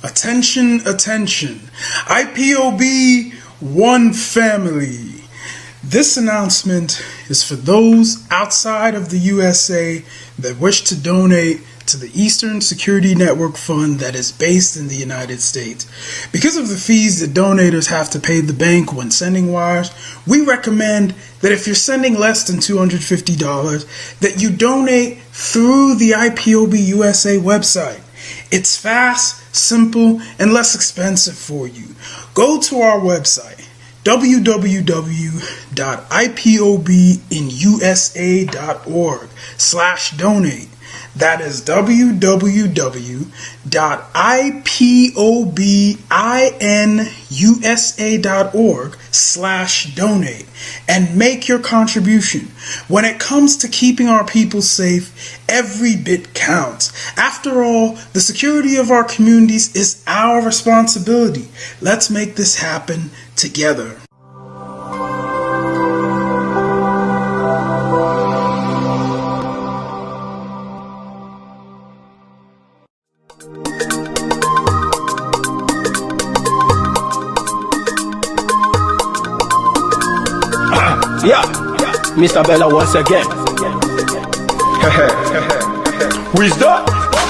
Attention, attention. IPOB One Family. This announcement is for those outside of the USA that wish to donate to the Eastern Security Network Fund that is based in the United States. Because of the fees that donators have to pay the bank when sending wires, we recommend that if you're sending less than $250, that you donate through the IPOB USA website. It's fast, simple, and less expensive for you. Go to our website, www.ipobinusa.org/donate. That is www.ipobinusa.org/donate and make your contribution. When it comes to keeping our people safe, every bit counts. After all, the security of our communities is our responsibility. Let's make this happen together. Yeah, Mr. Bella once again. Wisdom,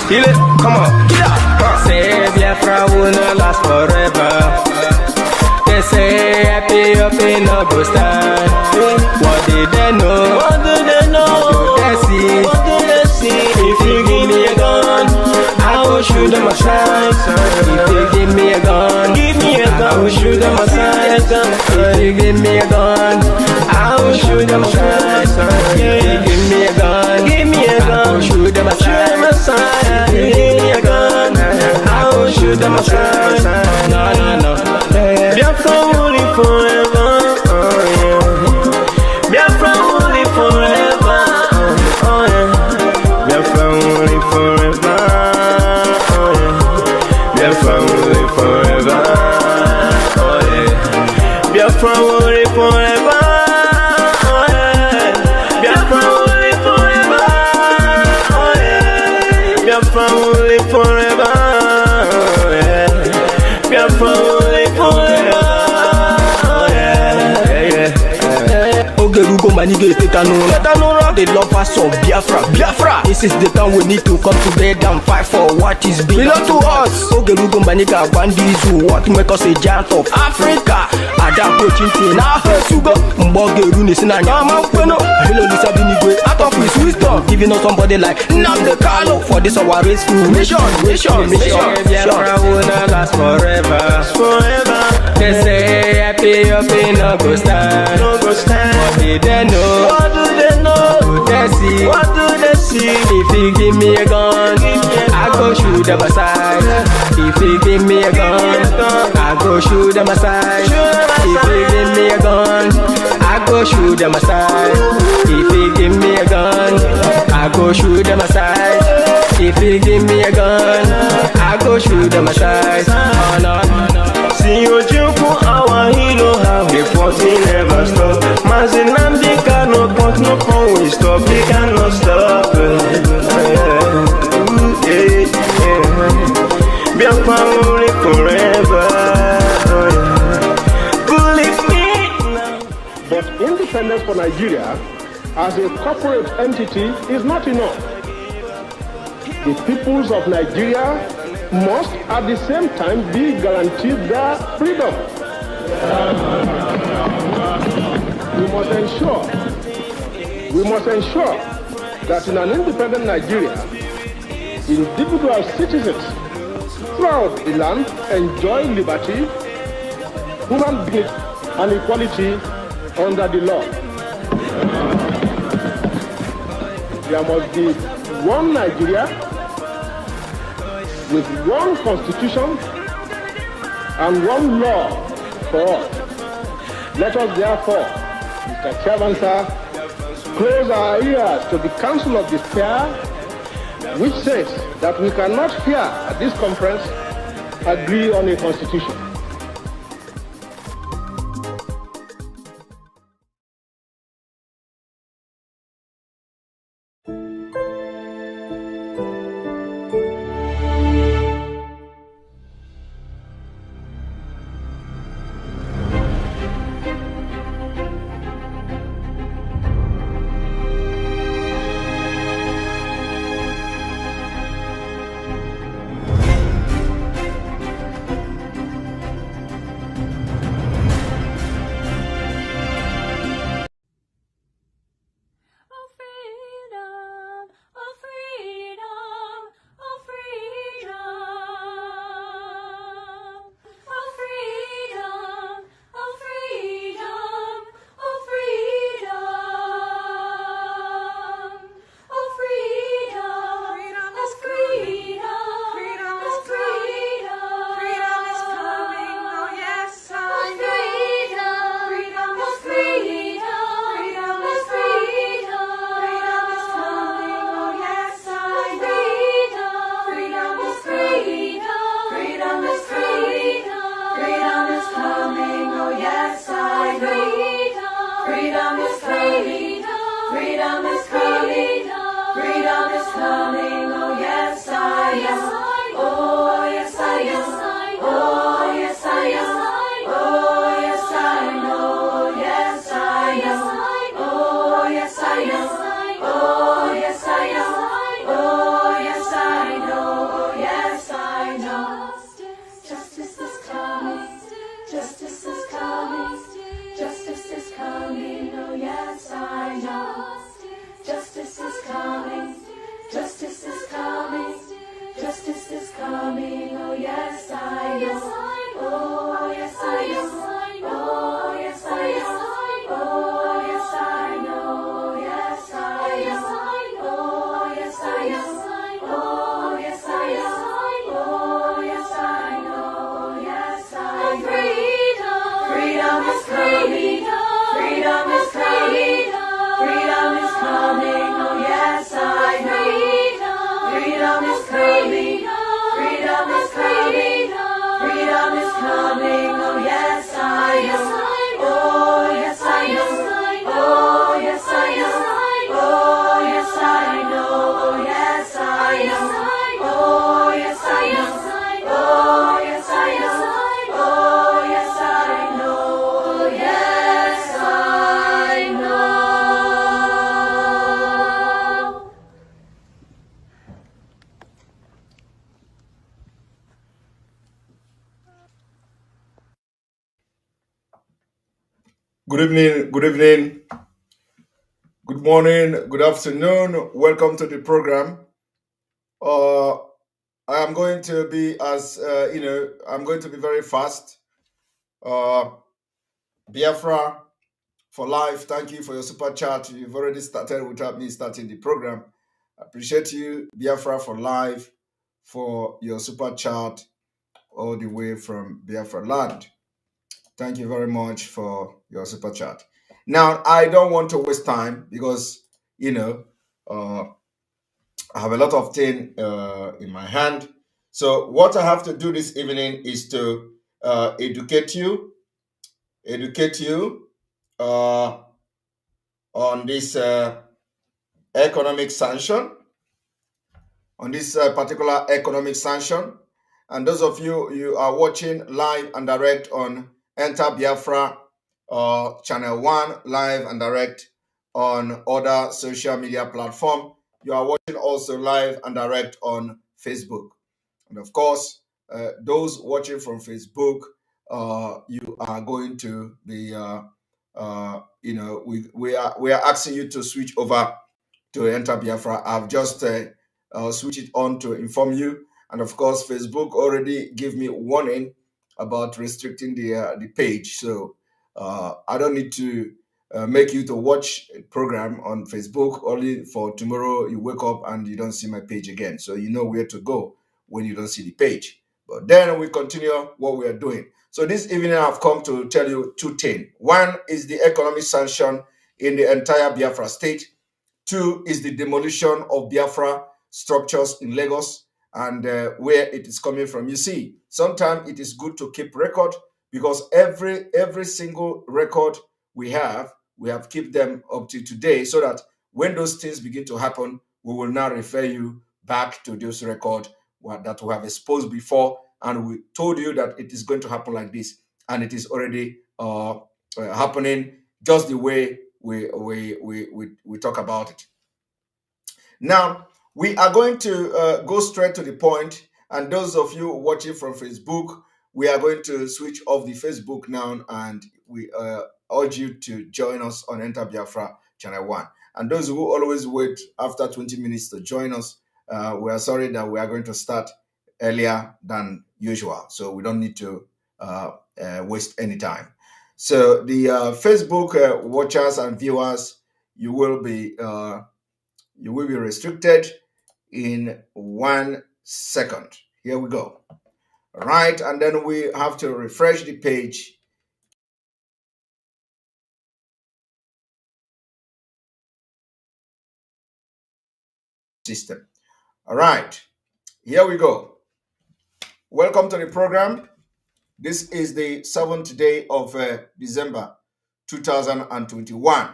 heal it, come on. Yeah. Say Biafra will not last forever. They say happy up in no go stand. What did they know? What do they know? What do they see? What do they see? If you give me a gun, I will shoot them aside. If you give me a gun, I will shoot them aside. If you give me a gun, I will shoot them aside. If you give me a gun, I will shoot them aside. If you give me a gun, I will shoot them aside. No. Biafra will live forever. Oh yeah. Biafra will live forever. Oh yeah. Biafra will live forever. Oh yeah. Biafra will live forever. Oh yeah. Biafra will live forever. Biafra will live forever, oh yeah. Biafra will live forever, oh yeah. Ogerugo manige tetanura. The lovers of Biafra. This is the time we need to come together and fight for what is belong to us. Ogerugo maniga bandizu, what make us a giant of Africa. Ada coaching na Sugo. Mbogeru ni sina nyama kweno. Hello Lisa Binigwe, out of his wisdom, giving us somebody like Nnamdi Kanu for this our race mission. Biafra will not last forever. They say happy up in no go stand. What did they know? What do they know? What do they see? If you give me a gun, I go shoot them aside. If you give me a gun, I go shoot them aside. If you give me a gun, I go shoot them aside. If you give me a gun, I go shoot them aside. If you give me a gun, I go shoot them aside. Oh no. See you jump our hero, how the fighting never stop. Nnamdi Kanu, but no phone will stop. He cannot stop. Biafra will live forever. Believe me now. But independence for Nigeria as a corporate entity is not enough. The peoples of Nigeria must at the same time be guaranteed their freedom. We must ensure that in an independent Nigeria, individual citizens throughout the land enjoy liberty, human dignity, and equality under the law. There must be one Nigeria with one constitution and one law for all. Let us therefore, Mr. Chairman, sir, close our ears to the counsel of despair, which says that we cannot here at this conference agree on a constitution. Thank you. coming, oh yes I know. Oh yes I know. Oh yes I know. Oh yes I know. Yes I know. Oh yes I know. Oh yes I know. Oh yes I know. Yes I know. Freedom is coming. Freedom is coming. Freedom is coming. Oh yes I know. Freedom is coming. Freedom is coming. Freedom is coming. Oh yes I know. Oh yes I know. Oh yes I know. Oh yes I know. Oh yes I know. Oh yes I know. Oh yes I know. Oh yes I know. Yes I know. Good evening, good morning, good afternoon. Welcome to the program. I am going to be I'm going to be very fast. Biafra for life. Thank you for your super chat. You've already started without me starting the program. I appreciate you, Biafra for life, for your super chat all the way from Biafra land. Thank you very much for your super chat. Now, I don't want to waste time because, I have a lot of things in my hand. So, what I have to do this evening is to educate you uh, on this economic sanction, on this particular economic sanction. And those of you are watching live and direct on Enter Biafra Channel 1, live and direct on other social media platform. You are watching also live and direct on Facebook. And of course, those watching from Facebook, you are going to be, we are asking you to switch over to Enter Biafra. I've just switched it on to inform you. And of course, Facebook already gave me warning about restricting the page. So I don't need to make you to watch a program on Facebook only for tomorrow you wake up and you don't see my page again. So you know where to go when you don't see the page. But then we continue what we are doing. So this evening I've come to tell you two things. One is the economic sanction in the entire Biafra state. Two is the demolition of Biafra structures in Lagos and where it is coming from. You see, sometimes it is good to keep record because every single record we have kept them up to today so that when those things begin to happen, we will now refer you back to those records that we have exposed before, and we told you that it is going to happen like this, and it is already happening just the way we talk about it. Now, we are going to go straight to the point, and those of you watching from Facebook, we are going to switch off the Facebook now, and we urge you to join us on Enter Biafra Channel 1. And those who always wait after 20 minutes to join us, we are sorry that we are going to start earlier than usual, so we don't need to waste any time. So the Facebook watchers and viewers, you will be restricted in 1 second. Here we go. Right, and then we have to refresh the page. System. All right, here we go. Welcome to the program. This is the 7th day of December 2021.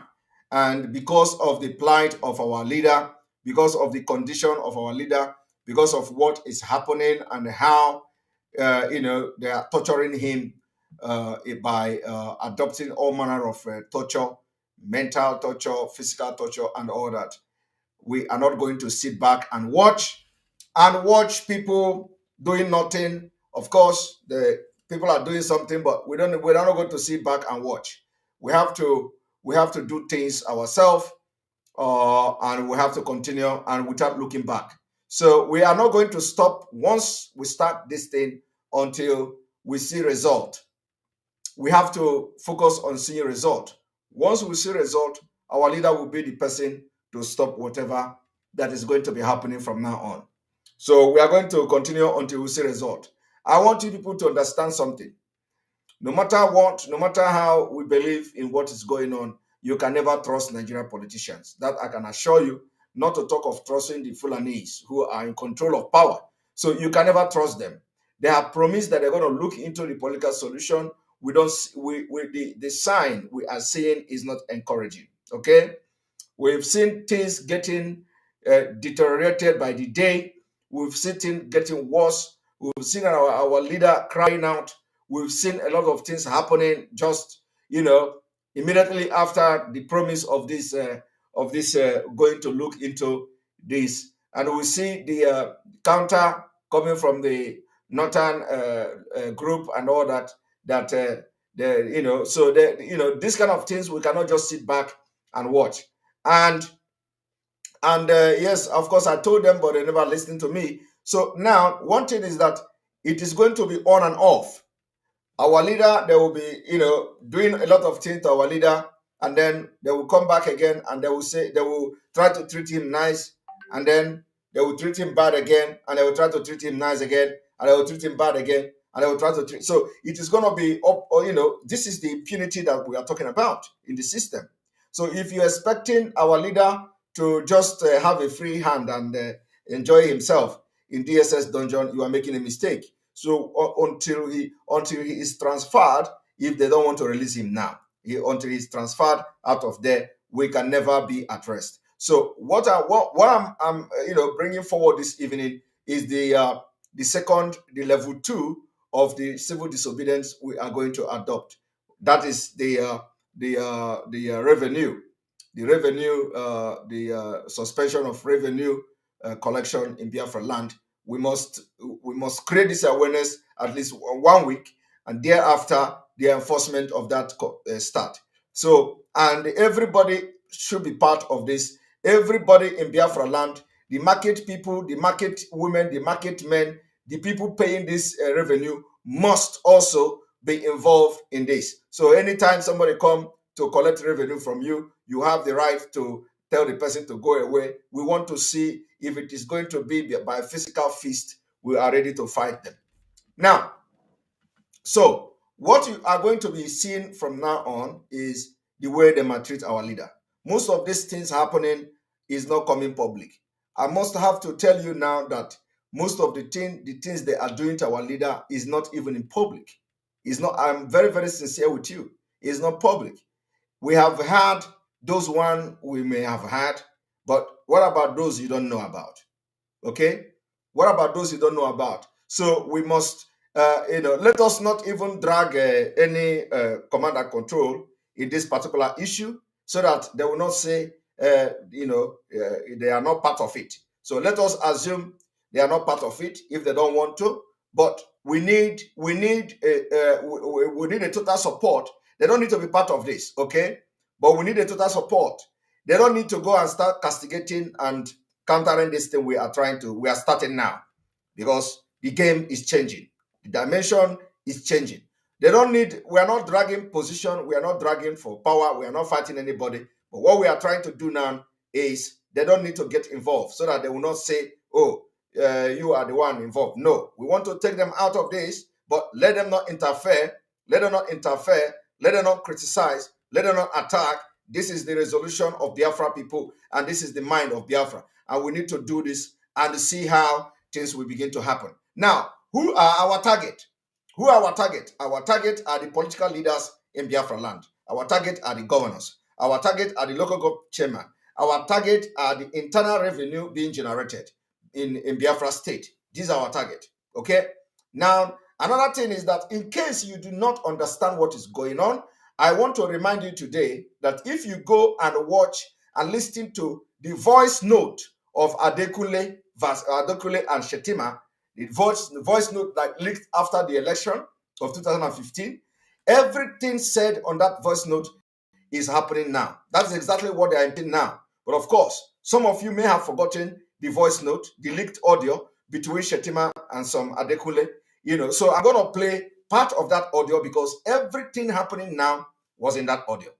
And because of the plight of our leader, because of the condition of our leader, because of what is happening and how, they are torturing him by adopting all manner of torture, mental torture, physical torture, and all that. We are not going to sit back and watch people doing nothing. Of course, the people are doing something, but we're not going to sit back and watch. We have to do things ourselves, and we have to continue and without looking back. So we are not going to stop once we start this thing until we see result. We have to focus on seeing result. Once we see result, our leader will be the person to stop whatever that is going to be happening from now on. So we are going to continue until we see result. I want you people to understand something. No matter what, no matter how we believe in what is going on, you can never trust Nigerian politicians. That I can assure you, not to talk of trusting the Fulanese who are in control of power. So you can never trust them. They have promised that they're going to look into the political solution. We don't. The sign we are seeing is not encouraging. Okay, we've seen things getting deteriorated by the day. We've seen things getting worse. We've seen our leader crying out. We've seen a lot of things happening just, immediately after the promise of this going to look into this. And we see the counter coming from the northern group and all that, this kind of things, we cannot just sit back and watch. And yes, of course, I told them, but they never listened to me. So now, one thing is that it is going to be on and off. Our leader, they will be, doing a lot of things to our leader, and then they will come back again, and they will try to treat him nice, and then they will treat him bad again, and they will try to treat him nice again, and they will treat him bad again, and they will try to treat. So it is going to be up, or this is the impunity that we are talking about in the system. So if you're expecting our leader to just have a free hand and enjoy himself in DSS dungeon, you are making a mistake. So until he is transferred, if they don't want to release him now, until he's transferred out of there, we can never be at rest. So what I'm bringing forward this evening is the level 2 of the civil disobedience we are going to adopt. That is the revenue. The suspension of revenue collection in Biafra land. We must create this awareness at least 1 week, and thereafter the enforcement of that start. So, and everybody should be part of this. Everybody in Biafra land, the market people, the market women, the market men, the people paying this revenue must also be involved in this. So anytime somebody come to collect revenue from you, you have the right to tell the person to go away. We want to see if it is going to be by physical fist. We are ready to fight them. Now, so what you are going to be seeing from now on is the way they maltreat our leader. Most of these things happening is not coming public. I must have to tell you now that most of the things they are doing to our leader is not even in public. It's not. I'm very, very sincere with you. It's not public. We have had those one we may have had, but what about those you don't know about? Okay? What about those you don't know about? So we must, let us not even drag any command and control in this particular issue, so that they will not say, they are not part of it. So let us assume they are not part of it if they don't want to. But we need a total support. They don't need to be part of this, okay? But we need a total support. They don't need to go and start castigating and countering this thing we are starting now, because the game is changing. The dimension is changing. We are not dragging position. We are not dragging for power. We are not fighting anybody. But what we are trying to do now is they don't need to get involved, so that they will not say, oh, you are the one involved. No, we want to take them out of this, but let them not interfere. Let them not interfere. Let them not criticize. Let them not attack. This is the resolution of Biafra people, and this is the mind of Biafra. And we need to do this and see how things will begin to happen. Now, who are our target? Who are our target? Our target are the political leaders in Biafra land. Our target are the governors. Our target are the local government chairman. Our target are the internal revenue being generated in Biafra State. These are our target. Okay? Now, another thing is that in case you do not understand what is going on, I want to remind you today that if you go and watch and listen to the voice note of Adekunle and Shetima, the voice note that leaked after the election of 2015, everything said on that voice note is happening now. That's exactly what they are doing now. But of course, some of you may have forgotten the voice note, the leaked audio between Shetima and some Adekule. So I'm going to play part of that audio because everything happening now was in that audio.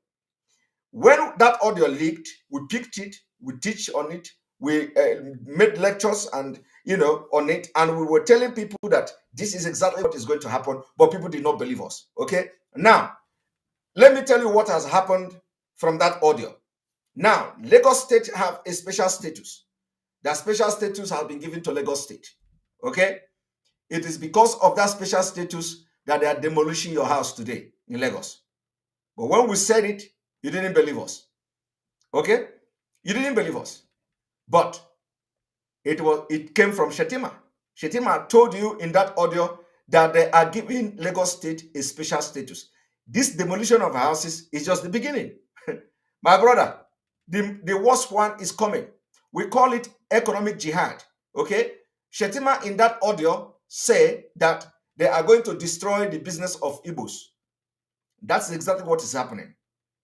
When that audio leaked, we picked it, we teach on it, we made lectures and on it, and we were telling people that this is exactly what is going to happen, but people did not believe us. Okay, now let me tell you what has happened from that audio. Now, Lagos State have a special status. That special status has been given to Lagos State. Okay, it is because of that special status that they are demolishing your house today in Lagos. But when we said it, you didn't believe us. Okay, you didn't believe us. But it came from Shetima. Shetima told you in that audio that they are giving Lagos State a special status. This demolition of houses is just the beginning. My brother, the worst one is coming. We call it economic jihad. Okay? Shetima in that audio say that they are going to destroy the business of Igbos. That's exactly what is happening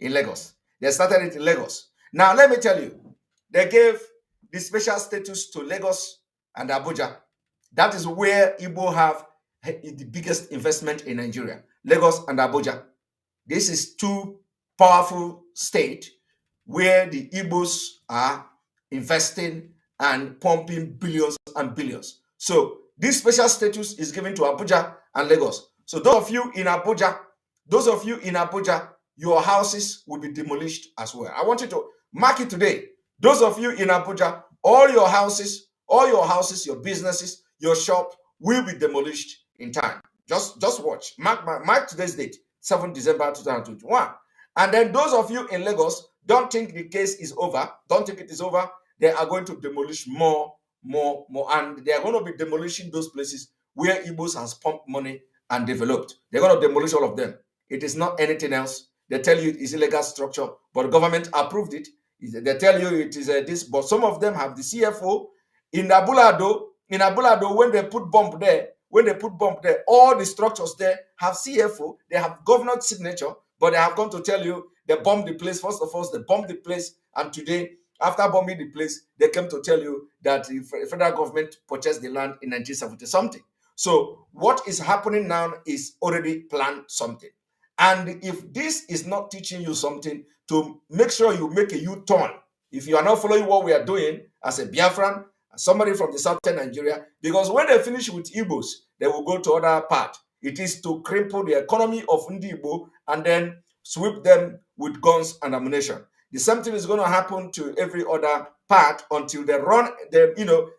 in Lagos. They started it in Lagos. Now, let me tell you, they gave the special status to Lagos and Abuja. That is where Igbo have the biggest investment in Nigeria. Lagos and Abuja. This is two powerful states where the Igbos are investing and pumping billions and billions. So this special status is given to Abuja and Lagos. So those of you in Abuja, your houses will be demolished as well. I want you to mark it today. Those of you in Abuja, all your houses, your businesses, your shop will be demolished in time. Just watch. Mark today's date, 7 December 2021. And then those of you in Lagos, don't think the case is over. Don't think it is over. They are going to demolish more. And they are going to be demolishing those places where Igbos has pumped money and developed. They're going to demolish all of them. It is not anything else. They tell you it's illegal structure, but the government approved it. They tell you it is this, but some of them have the CFO. In Abulado, when they put bomb there, all the structures there have CFO. They have governor signature, but they have come to tell you they bombed the place. First of all, they bombed the place, and today, after bombing the place, they came to tell you that the federal government purchased the land in 1970 something. So what is happening now is already planned something. And if this is not teaching you something to make sure you make a U-turn, if you are not following what we are doing as a Biafran, somebody from the southern Nigeria, because when they finish with Igbos, they will go to other part. It is to cripple the economy of Ndi Igbo and then sweep them with guns and ammunition. The same thing is going to happen to every other part until they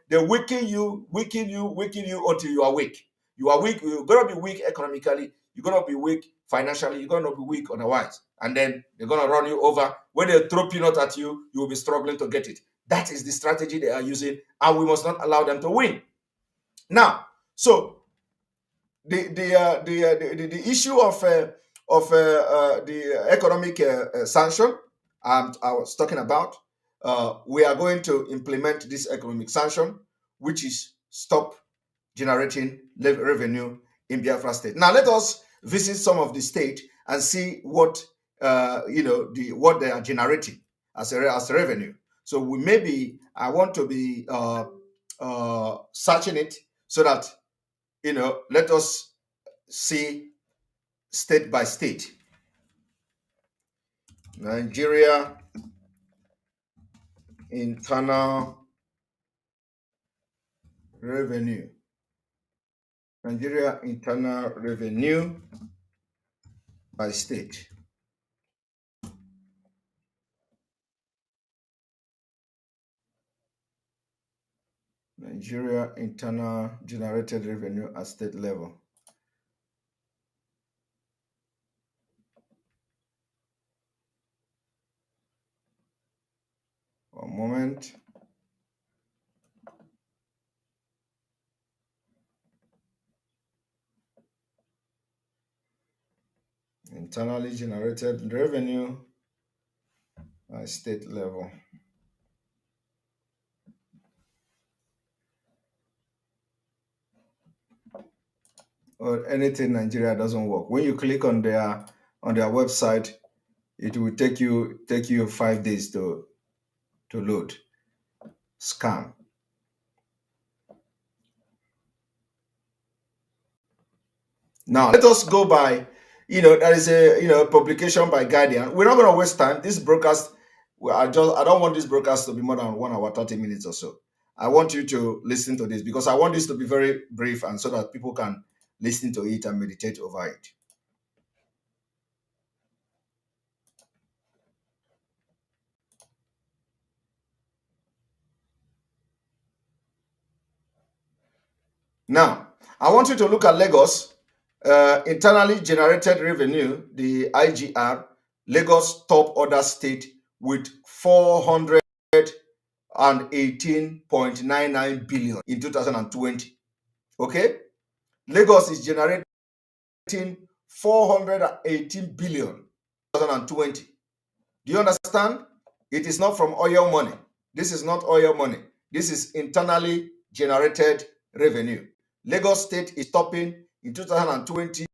they weaken you until you are weak. You are weak. You're going to be weak economically. You're going to be weak financially. You're going to be weak otherwise. And then they're going to run you over. When they throw peanut at you, you will be struggling to get it. That is the strategy they are using, and we must not allow them to win. Now, so the issue of the economic sanction I was talking about, we are going to implement this economic sanction, which is stop generating revenue in Biafra State. Now, let us visit some of the state and see what what they are generating as a revenue. So I want to be searching it so that let us see state by state. Nigeria internal revenue. Nigeria internal revenue by state. Nigeria internal generated revenue at state level. One moment. Internally generated revenue at state level. Or anything Nigeria doesn't work. When you click on their website, it will take you 5 days to load. Scam. Now, let us go by, there is a, publication by Guardian. We're not going to waste time. This broadcast, I don't want this broadcast to be more than 1 hour, 30 minutes or so. I want you to listen to this because I want this to be very brief and so that people can listen to it and meditate over it. Now, I want you to look at Lagos, internally generated revenue, the IGR. Lagos top other state with 418.99 billion in 2020. Okay, Lagos is generating 418 billion in 2020. Do you understand? It is not from oil money. This is not oil money. This is internally generated revenue. Lagos State is topping in 2020.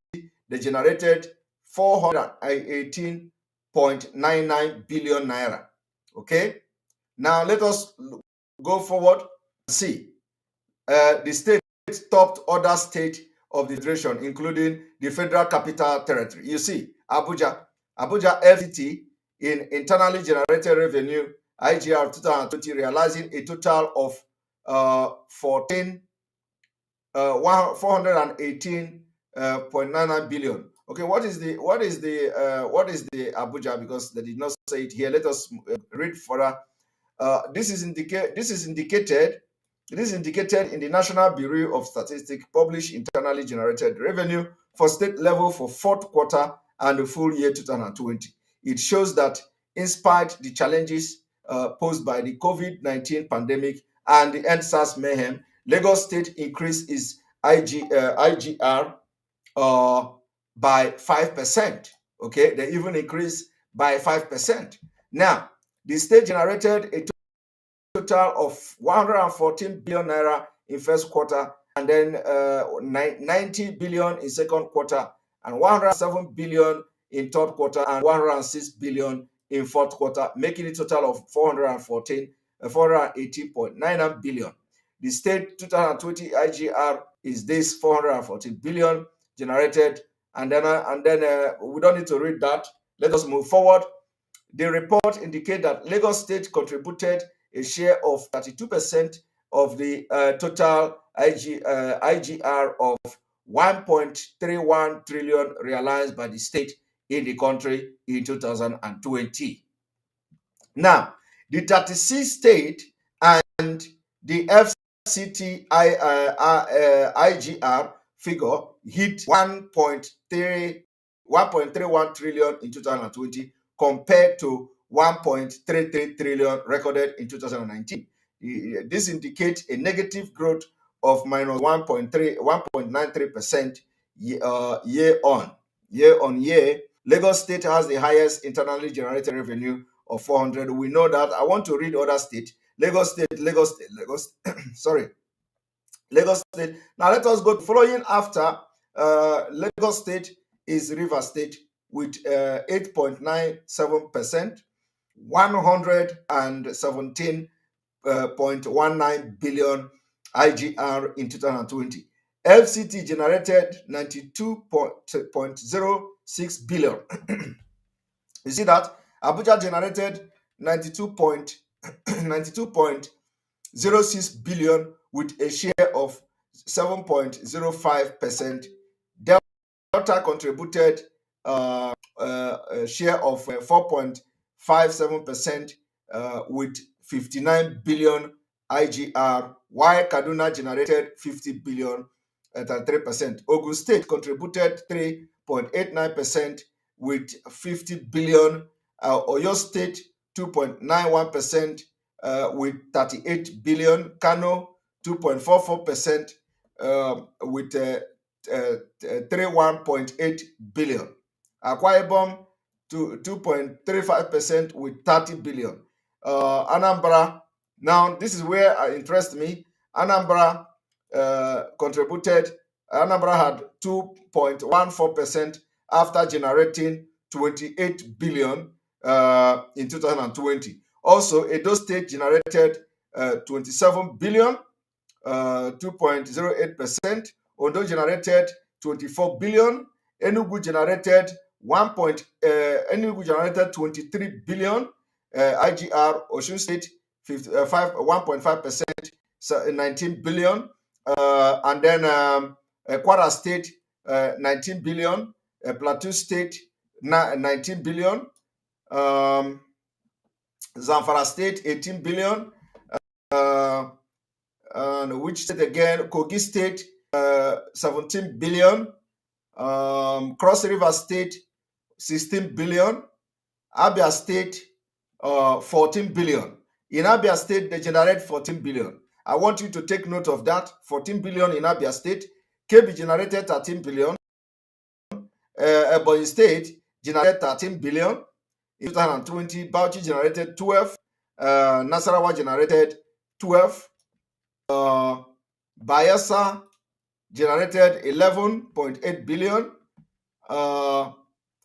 They generated 418.99 billion naira. Okay. Now let us go forward and see. The state topped other state of the federation, including the Federal Capital Territory. You see, Abuja FCT in internally generated revenue, IGR 2020, realizing a total of 418.99 billion. Okay, what is the Abuja? Because they did not say it here. Let us read further. This is indicated in the National Bureau of Statistics published internally generated revenue for state level for fourth quarter and the full year 2020. It shows that in spite the challenges posed by the COVID-19 pandemic and the EndSARS mayhem, Lagos State increased its IGR by 5%. Okay, they even increased by 5%. Now, the state generated a total of 114 billion naira in first quarter, and then 90 billion in second quarter, and 107 billion in third quarter, and 106 billion in fourth quarter, making a total of 418.99 billion. The state 2020 IGR is this 414 billion generated, and then we don't need to read that. Let us move forward. The report indicates that Lagos State contributed a share of 32% of the total IGR of 1.31 trillion realized by the state in the country in 2020. Now, the 36 state and the FCT IGR figure hit 1.31 trillion in 2020 compared to 1.33 trillion recorded in 2019. This indicates a negative growth of minus 1.93% year on year. Lagos State has the highest internally generated revenue of 400. We know that. I want to read other states. Lagos State. Sorry. Lagos State. Now let us go following after Lagos State is River State with 8.97%, 117.19 billion IGR in 2020. FCT generated 92.06 billion. You see that? Abuja generated 92.06 billion with a share of 7.05%. Delta contributed a share of 4.57% with 59 billion IGR, while Kaduna generated 50 billion at 3%. Ogun State contributed 3.89% with 50 billion. Oyo State 2.91% with 38 billion. Kano 2.44% with 31.8 billion. Akwa Ibom 2.35% with 30 billion. Anambra, now this is where it interests me. Anambra Anambra had 2.14% after generating 28 billion in 2020. Also, Edo State generated 27 billion, 2.08%. Ondo generated 24 billion. Enugu generated Enugu generated 23 billion. IGR, Osun State, 1.5%, 19 billion. And then Kwara State, 19 billion. Plateau State, 19 billion. Zamfara State, 18 billion. And which state again? Kogi State, 17 billion. Cross River State, 16 billion. Abia State, 14 billion. In Abia State, they generate 14 billion. I want you to take note of that. 14 billion in Abia State. KB generated 13 billion. Ebonyi State generated 13 billion. In 2020, Bauchi generated 12. Nasarawa generated 12. Bayelsa generated 11.8 billion.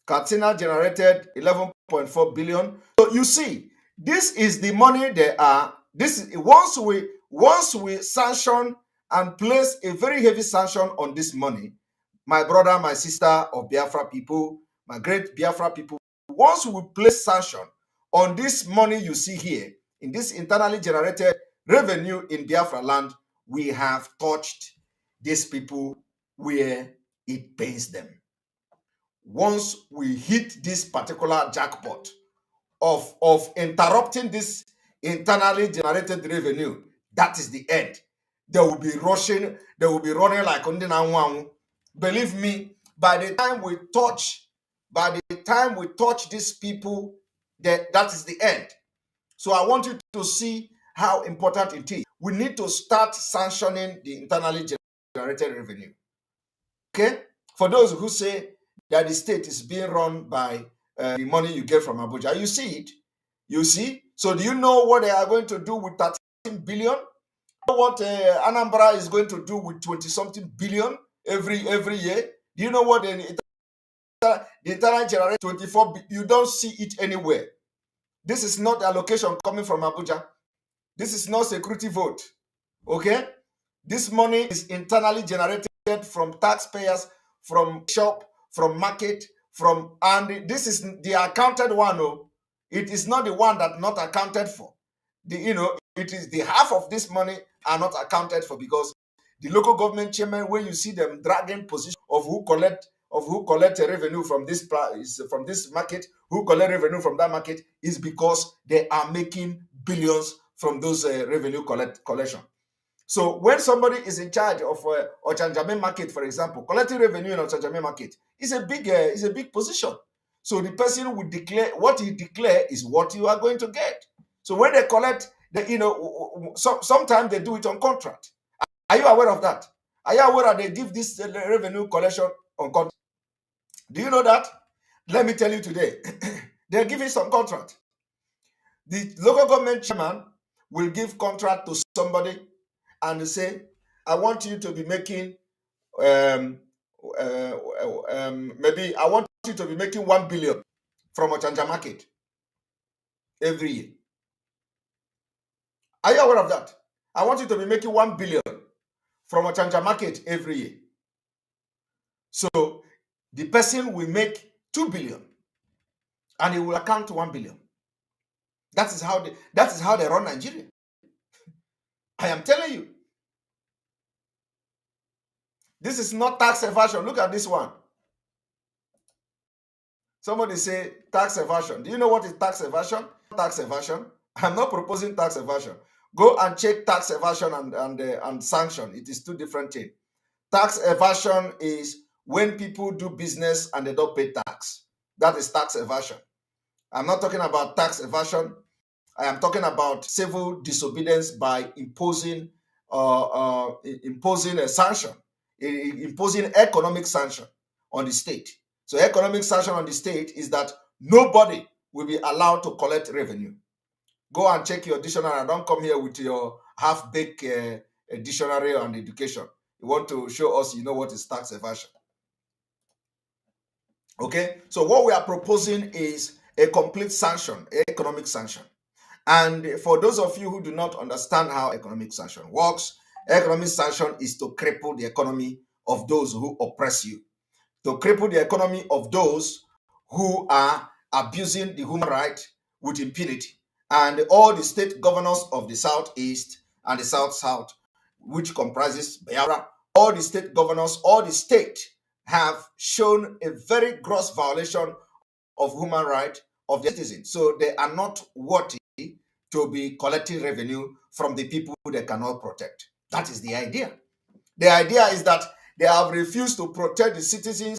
Katsina generated 11.4 billion. So you see, this is the money they are. This is once we sanction and place a very heavy sanction on this money, my brother, my sister of Biafra people, my great Biafra people, once we place sanction on this money you see here, in this internally generated revenue in Biafra land, we have touched these people where it pains them. Once we hit this particular jackpot of interrupting this internally generated revenue, that is the end. They will be rushing, they will be running like Ondinanwangu. Believe me, by the time we touch these people, that is the end. So I want you to see how important it is. We need to start sanctioning the internally generated revenue. Okay? For those who say that the state is being run by the money you get from Abuja, you see it. You see? So do you know what they are going to do with 13 billion? You know what Anambra is going to do with 20-something billion every year? Do you know what the internal generated 24 billion? You don't see it anywhere. This is not allocation coming from Abuja. This is not security vote. Okay? This money is internally generated from taxpayers, from shop, from market, and this is the accounted one. Oh, it is not the one that not accounted for. It is the half of this money are not accounted for, because the local government chairman, when you see them dragging position of who collect revenue from this market, who collect revenue from that market, is because they are making billions from those revenue collection. So when somebody is in charge of Ochanjame market, for example, collecting revenue in Ochanjame market is a big position. So the person will declare what he declare is what you are going to get. So when they collect, sometimes they do it on contract. Are you aware of that? Are you aware that they give this revenue collection on contract? Do you know that? Let me tell you today. They're giving some contract. The local government chairman will give contract to somebody and say, I want you to be making maybe I want you to be making 1 billion from Ochanja market every year. Are you aware of that? I want you to be making 1 billion from Ochanja market every year. So the person will make 2 billion and he will account 1 billion. That is how they run Nigeria. I am telling you. This is not tax evasion. Look at this one. Somebody say tax evasion. Do you know what is tax evasion? Tax evasion. I'm not proposing tax evasion. Go and check tax evasion and sanction. It is two different things. Tax evasion is when people do business and they don't pay tax. That is tax evasion. I'm not talking about tax evasion. I am talking about civil disobedience by imposing a sanction, imposing economic sanction on the state. So economic sanction on the state is that nobody will be allowed to collect revenue. Go and check your dictionary and don't come here with your half-baked dictionary on education. You want to show us you know what is tax evasion. Okay, so what we are proposing is a complete sanction, economic sanction. And for those of you who do not understand how economic sanction works, economic sanction is to cripple the economy of those who oppress you, to cripple the economy of those who are abusing the human right with impunity. And all the state governors of the Southeast and the South-South, which comprises Biafra, all the state governors, all the state have shown a very gross violation of human rights of the citizens. So they are not worthy to be collecting revenue from the people they cannot protect. That is the idea. The idea is that they have refused to protect the citizens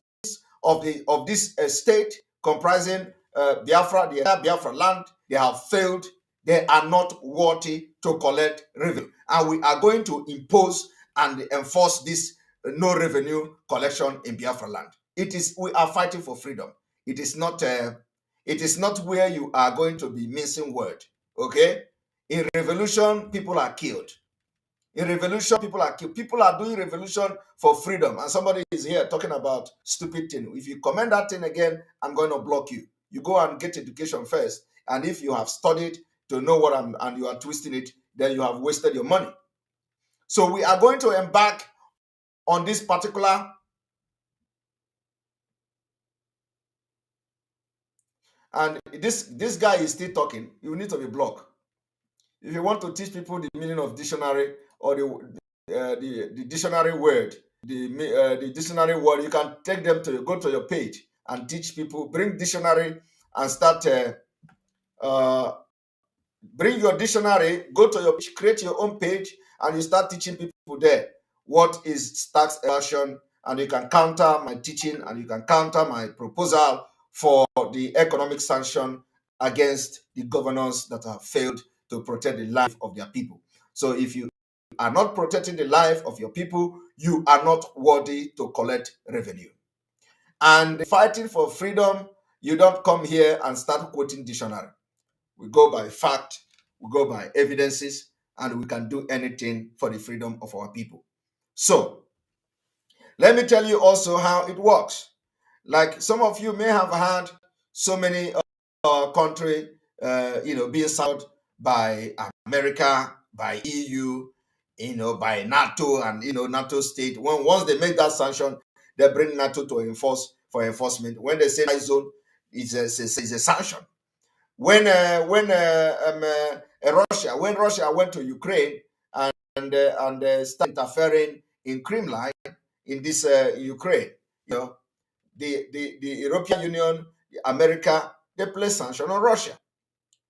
of this state comprising Biafra, the entire Biafra land. They have failed. They are not worthy to collect revenue. And we are going to impose and enforce this no revenue collection in Biafra land. We are fighting for freedom. It is not where you are going to be missing word. Okay? In revolution, people are killed. In revolution, people are killed. People are doing revolution for freedom. And somebody is here talking about stupid thing. If you comment that thing again, I'm going to block you. You go and get education first. And if you have studied to know what and you are twisting it, then you have wasted your money. So we are going to embark on this particular and this guy is still talking. You need to be blocked. If you want to teach people the meaning of dictionary or the dictionary word, the dictionary word, you can take them to go to your page and teach people. Bring dictionary and start. Bring your dictionary. Go to your page, create your own page, and you start teaching people there what is tax evasion, and you can counter my teaching and you can counter my proposal for the economic sanction against the governors that have failed to protect the life of their people. So if you are not protecting the life of your people, you are not worthy to collect revenue. And fighting for freedom, you don't come here and start quoting dictionary. We go by fact, we go by evidences, and we can do anything for the freedom of our people. So let me tell you also how it works. Like some of you may have had so many countries, being sanctioned by America, by EU, by NATO and NATO state. Once they make that sanction, they bring NATO to enforce for enforcement. When they say zone, it's a sanction. When Russia went to Ukraine and started interfering in Crimea in this Ukraine, the European Union, America, they placed sanction on Russia,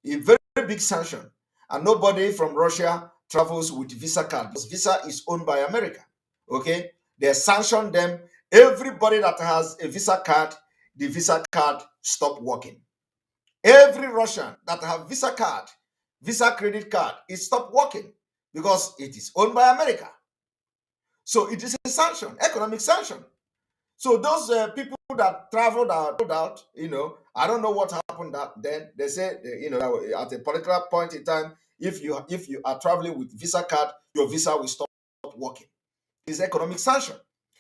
a very, very big sanction, and nobody from Russia travels with visa card because visa is owned by America. Okay, they sanctioned them. Everybody that has a visa card, the visa card stopped working. Every Russian that have visa card, visa credit card, it stopped working because it is owned by America. So it is a sanction, economic sanction. So those people that traveled out, I don't know what happened then. They say, at a particular point in time, if you are traveling with visa card, your visa will stop working. It's economic sanction.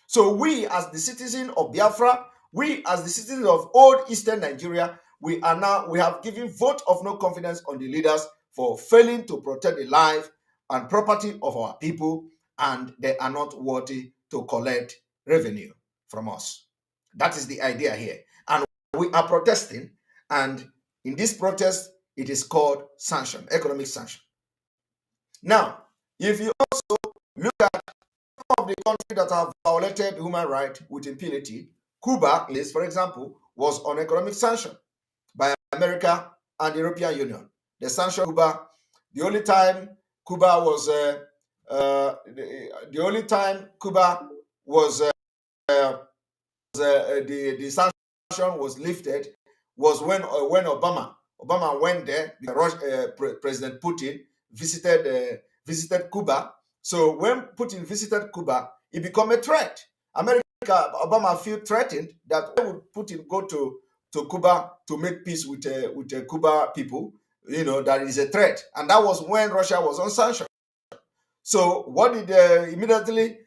So we, as the citizens of Biafra, we, as the citizens of old Eastern Nigeria, we have given vote of no confidence on the leaders for failing to protect the life and property of our people, and they are not worthy to collect revenue from us. That is the idea here. And we are protesting, and in this protest, it is called sanction, economic sanction. Now, if you also look at some of the countries that have violated human rights with impunity, Cuba, for example, was on economic sanction by America and the European Union. The sanction Cuba, the only time Cuba was the sanction was lifted was when Obama went there because President Putin visited Cuba. So when Putin visited Cuba, it became a threat. Obama feel threatened that why would Putin go to Cuba to make peace with the Cuba people? That is a threat, and that was when Russia was on sanction. So what did immediately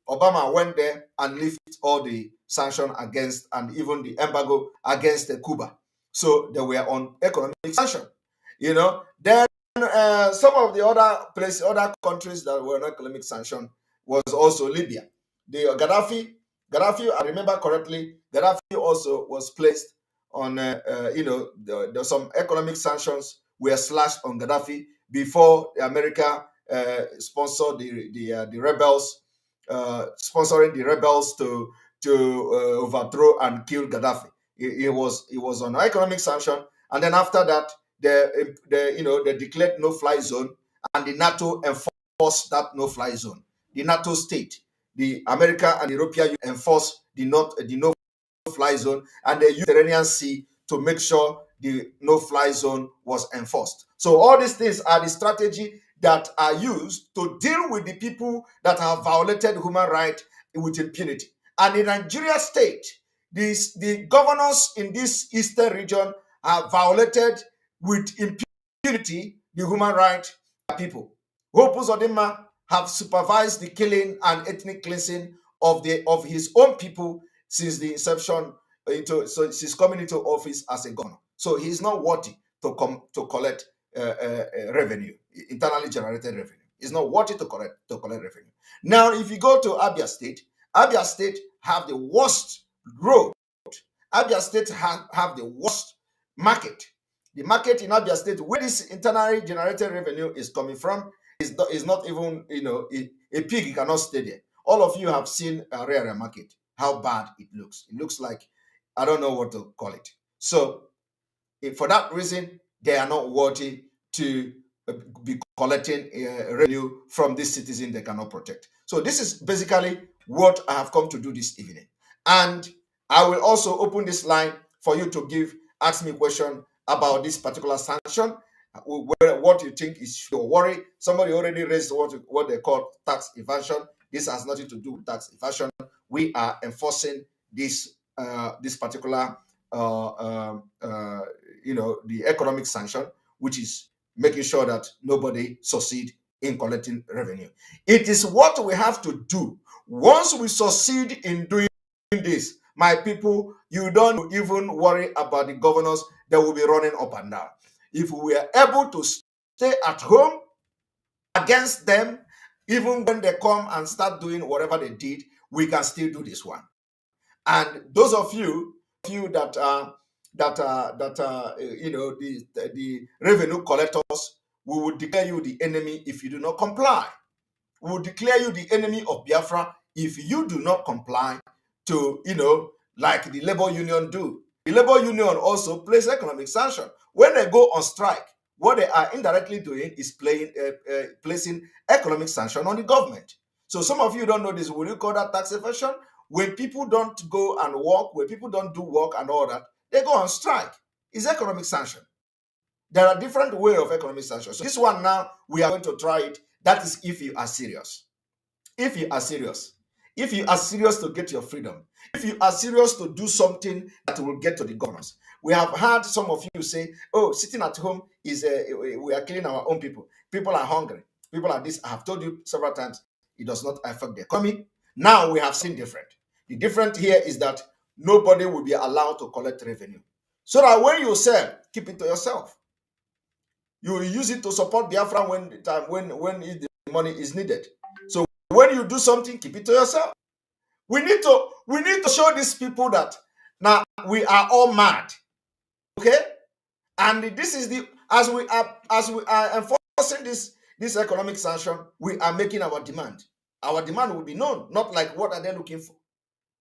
Obama went there and lifted all the sanction against and even the embargo against Cuba. So they were on economic sanction. Then some of the other countries that were on economic sanction was also Libya. The Gaddafi, I remember correctly, Gaddafi also was placed on, some economic sanctions were slashed on Gaddafi before America sponsored the rebels, sponsoring the rebels to overthrow and kill Gaddafi. It was on economic sanction, and then after that, they declared no-fly zone, and the NATO enforced that no-fly zone. The NATO state, the America and European Union enforced the no-fly zone, and they used the Mediterranean Sea to make sure the no-fly zone was enforced. So all these things are the strategy that are used to deal with the people that have violated human rights with impunity. And in Nigeria state, the governors in this eastern region have violated with impunity the human rights of people. Hope Uzodinma have supervised the killing and ethnic cleansing of his own people since the inception since coming into office as a governor. So he's not worthy to collect revenue, internally generated revenue. He's not worthy to collect revenue. Now, if you go to Abia State have the worst road. Abia State have the worst market. The market in Abia State, where this internally generated revenue is coming from, is not even, a pig cannot stay there. All of you have seen a rare market, how bad it looks. It looks like, I don't know what to call it. So, for that reason, they are not worthy to be collecting revenue from this citizen they cannot protect. So this is basically what I have come to do this evening. And I will also open this line for you to ask me a question about this particular sanction. What you think is your worry. Somebody already raised what they call tax evasion. This has nothing to do with tax evasion. We are enforcing this particular the economic sanction, which is making sure that nobody succeed in collecting revenue. It is what we have to do. Once we succeed in doing this, my people, you don't even worry about the governors that will be running up and down. If we are able to stay at home against them, even when they come and start doing whatever they did, we can still do this one. And those of you that the revenue collectors, we will declare you the enemy if you do not comply. We will declare you the enemy of Biafra if you do not comply to, like the labor union do. The labor union also plays economic sanction. When they go on strike, what they are indirectly doing is placing economic sanction on the government. So some of you don't know this. Will you call that tax evasion? When people don't go and work, when people don't do work and all that, they go on strike. It's economic sanction. There are different ways of economic sanction. So this one now, we are going to try it. That is if you are serious. If you are serious. If you are serious to get your freedom. If you are serious to do something that will get to the governors. We have heard some of you say, oh, sitting at home we are killing our own people. People are hungry. People are this. I have told you several times, it does not affect the economy. Now we have seen different. The difference here is that nobody will be allowed to collect revenue. So that when you sell, keep it to yourself. You will use it to support Biafra when the money is needed. So when you do something, keep it to yourself. We need to show these people that now we are all mad. Okay? And this is as we are enforcing this economic sanction, we are making our demand. Our demand will be known, not like what are they looking for.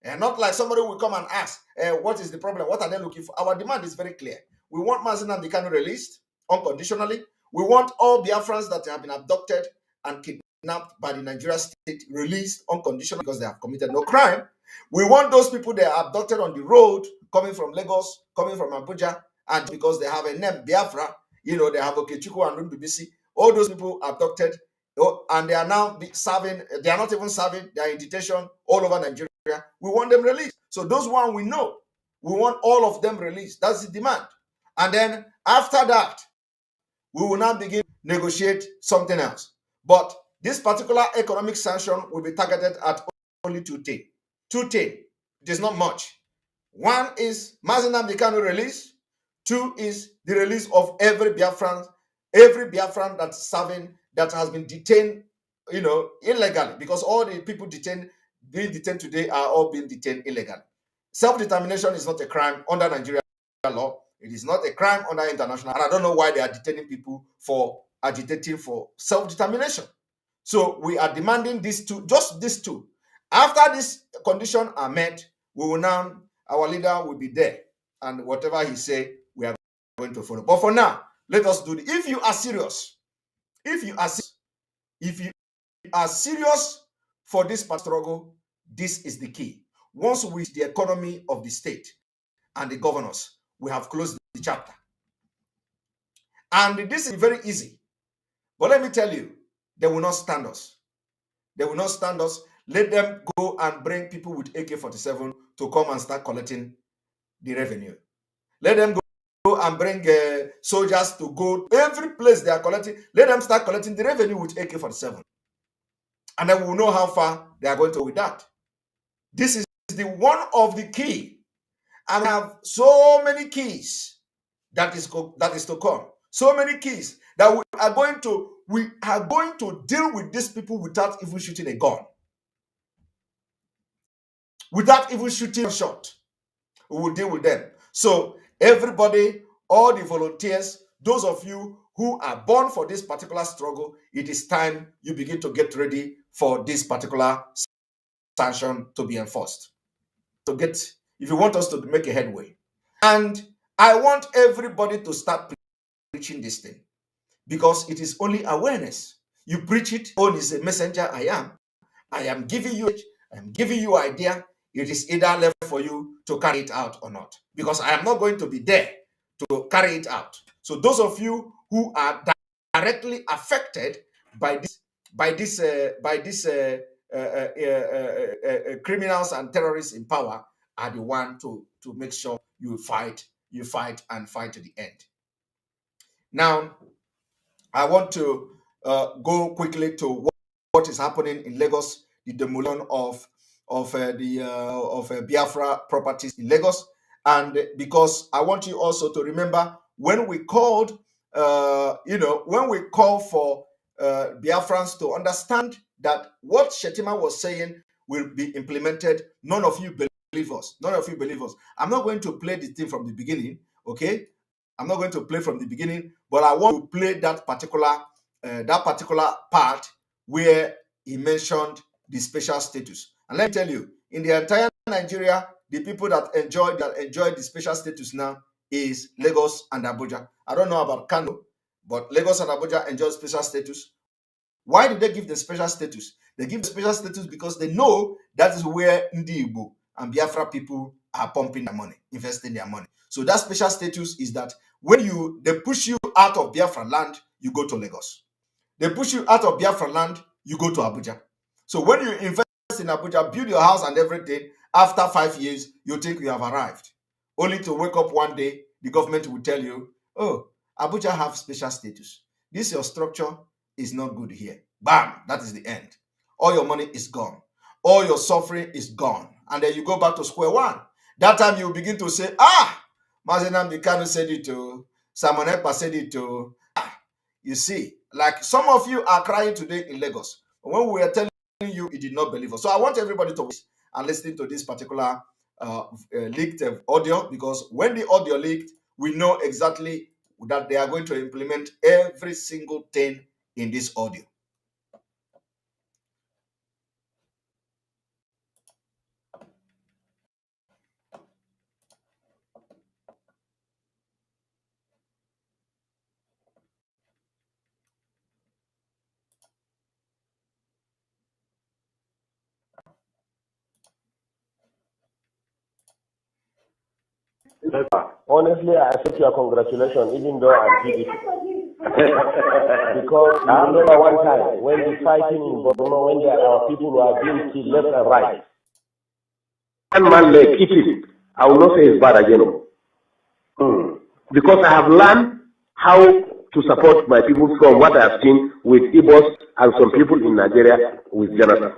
And not like somebody will come and ask, what is the problem? What are they looking for? Our demand is very clear. We want Mazi Nnamdi Kanu released unconditionally. We want all Biafrans that have been abducted and kidnapped by the Nigeria state released unconditionally because they have committed no crime. We want those people that are abducted on the road, coming from Lagos, coming from Abuja, and because they have a name, Biafra, they have Okechukwu and Ndubuisi, all those people abducted, and they are now serving, they are not even serving, they are in detention all over Nigeria. We want them released. So those one we know, we want all of them released. That's the demand. And then after that, we will now begin to negotiate something else. But this particular economic sanction will be targeted at only two things. Two things. It is not much. One is Mazi Nnamdi Kanu release. Two is the release of every Biafran that's serving, that has been detained illegally, because all the people being detained today are all being detained illegally. Self-determination is not a crime under Nigerian law. It is not a crime under international. And I don't know why they are detaining people for agitating for self-determination. So we are demanding just these two. After this condition are met, our leader will be there. And whatever he say, we are going to follow. But for now, let us do it. If you are serious for this struggle, this is the key. Once we the economy of the state and the governors, we have closed the chapter. And this is very easy. But let me tell you, they will not stand us. They will not stand us. Let them go and bring people with AK-47 to come and start collecting the revenue. Let them go and bring soldiers to go every place they are collecting. Let them start collecting the revenue with AK-47. And then we will know how far they are going to with that. This is the one of the key. And we have so many keys that is to come. So many keys that we are going to deal with these people without even shooting a gun. Without even shooting a shot. We will deal with them. So everybody, all the volunteers, those of you who are born for this particular struggle, it is time you begin to get ready for this particular sanction to be enforced. If you want us to make a headway. And I want everybody to start preaching this thing, because it is only awareness. You preach it, on is a messenger I am giving you idea. It is either left for you to carry it out or not, because I am not going to be there to carry it out. So those of you who are directly affected by these criminals and terrorists in power are the one to make sure you fight to the end. Now, I want to go quickly to what is happening in Lagos, the demolition of Biafra properties in Lagos, and because I want you also to remember when we called, when we call for Biafrans to understand that what Shetima was saying will be implemented. None of you believe us. I'm not going to play the thing from the beginning, okay? I'm not going to play from the beginning, but I want to play that particular part where he mentioned the special status. And let me tell you, in the entire Nigeria, the people that enjoy the special status now is Lagos and Abuja. I don't know about Kano, but Lagos and Abuja enjoy special status. Why did they give the special status? They give the special status because they know that is where Ndi Igbo and Biafra people are pumping their money, investing their money. So that special status is that when they push you out of Biafra land, you go to Lagos. They push you out of Biafra land, you go to Abuja. So when you invest in Abuja, build your house and everything, after 5 years, you think you have arrived. Only to wake up one day, the government will tell you, oh, Abuja have special status. This your structure is not good here. Bam, that is the end. All your money is gone. All your suffering is gone. And then you go back to square one. That time you begin to say, Mazenam Dikano said it too. Simon Ekpa said it too. You see, like some of you are crying today in Lagos. When we are telling you, you did not believe us. So I want everybody to wait and listen to this particular leaked audio, because when the audio leaked, we know exactly that they are going to implement every single thing in this audio. Honestly, I accept your congratulations, even though I'm PDP. Because I remember one time when the fighting in Borno, when our people were being killed left and right. One man leg, eat it. I will not say it's bad again. Because I have learned how to support my people from what I have seen with Igbos and some people in Nigeria with Jonathan.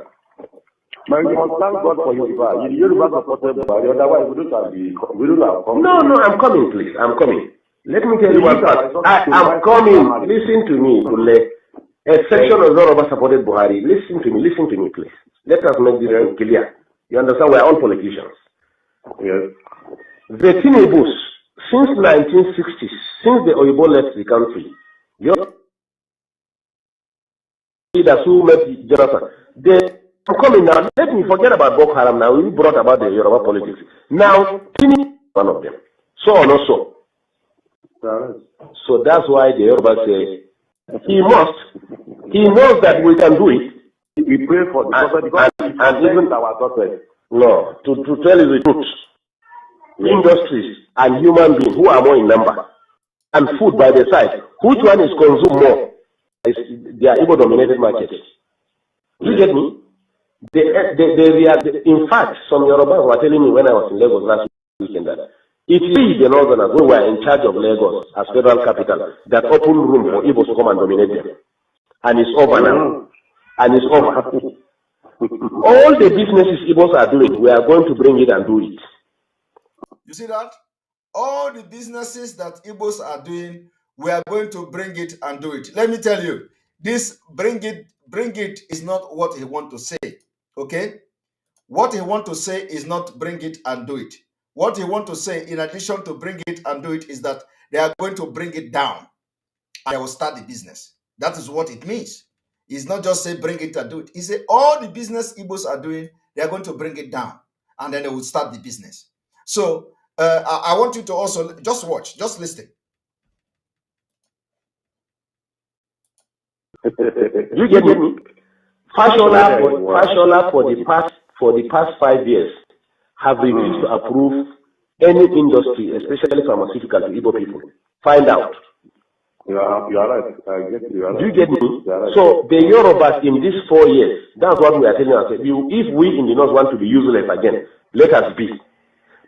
But we must thank God for you. You're supported by the other way. We don't have come. No, I'm coming, please. I'm coming. Let me tell you one part. I am coming. Listen to me, Kule. A section of Yoruba supported Buhari. Listen to me, please. Let us make this clear. You understand? We are all politicians. Yes. The Tinebus, since 1960s, since the Oyibo left the country, your leaders who met Jonathan, they are coming now. Let me forget about Boko Haram now. We brought about the Yoruba politics. Now, Tini, one of them. So or not so. So that's why the Yoruba say, he knows that we can do it. We pray for the and even our daughters. No, to tell you the truth, industries and human beings who are more in number, and food by the side, which one is consumed more? They are Igbo-dominated markets. You get me? In fact, some Yorubas were telling me when I was in Lagos last weekend that it is the Northerners who were in charge of Lagos as federal capital that opened room for Igbo to come and dominate them. And it's over now. And it's over. All the businesses Igbos are doing, we are going to bring it and do it. You see that? All the businesses that Igbos are doing, we are going to bring it and do it. Let me tell you, this bring it is not what he want to say. Okay? What he want to say is not bring it and do it. What he want to say, in addition to bring it and do it, is that they are going to bring it down and they will start the business. That is what it means. It's not just say bring it and do it. He said all the business Igbos are doing, they are going to bring it down and then they will start the business. So I want you to also just watch, just listen. You get me? Fashola for the past 5 years have refused to approve any industry, especially pharmaceutical, to Igbo people. Find out. You are right. I get you. Do you get me? Right. So the Yorubas in these 4 years, that's what we are telling ourselves. If we in the North want to be useless again, let us be.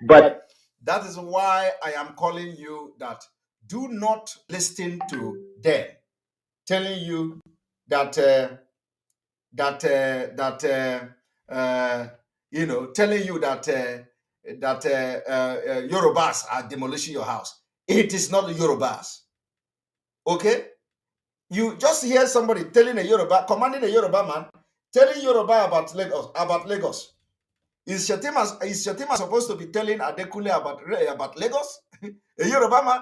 But that is why I am calling you that do not listen to them telling you that telling you that Yorubas are demolishing your house. It is not the Yorubas. Okay? You just hear somebody telling a Yoruba, commanding a Yoruba man, telling Yoruba about Lagos. Is Shetima supposed to be telling Adekunle about Lagos? A Yoruba man?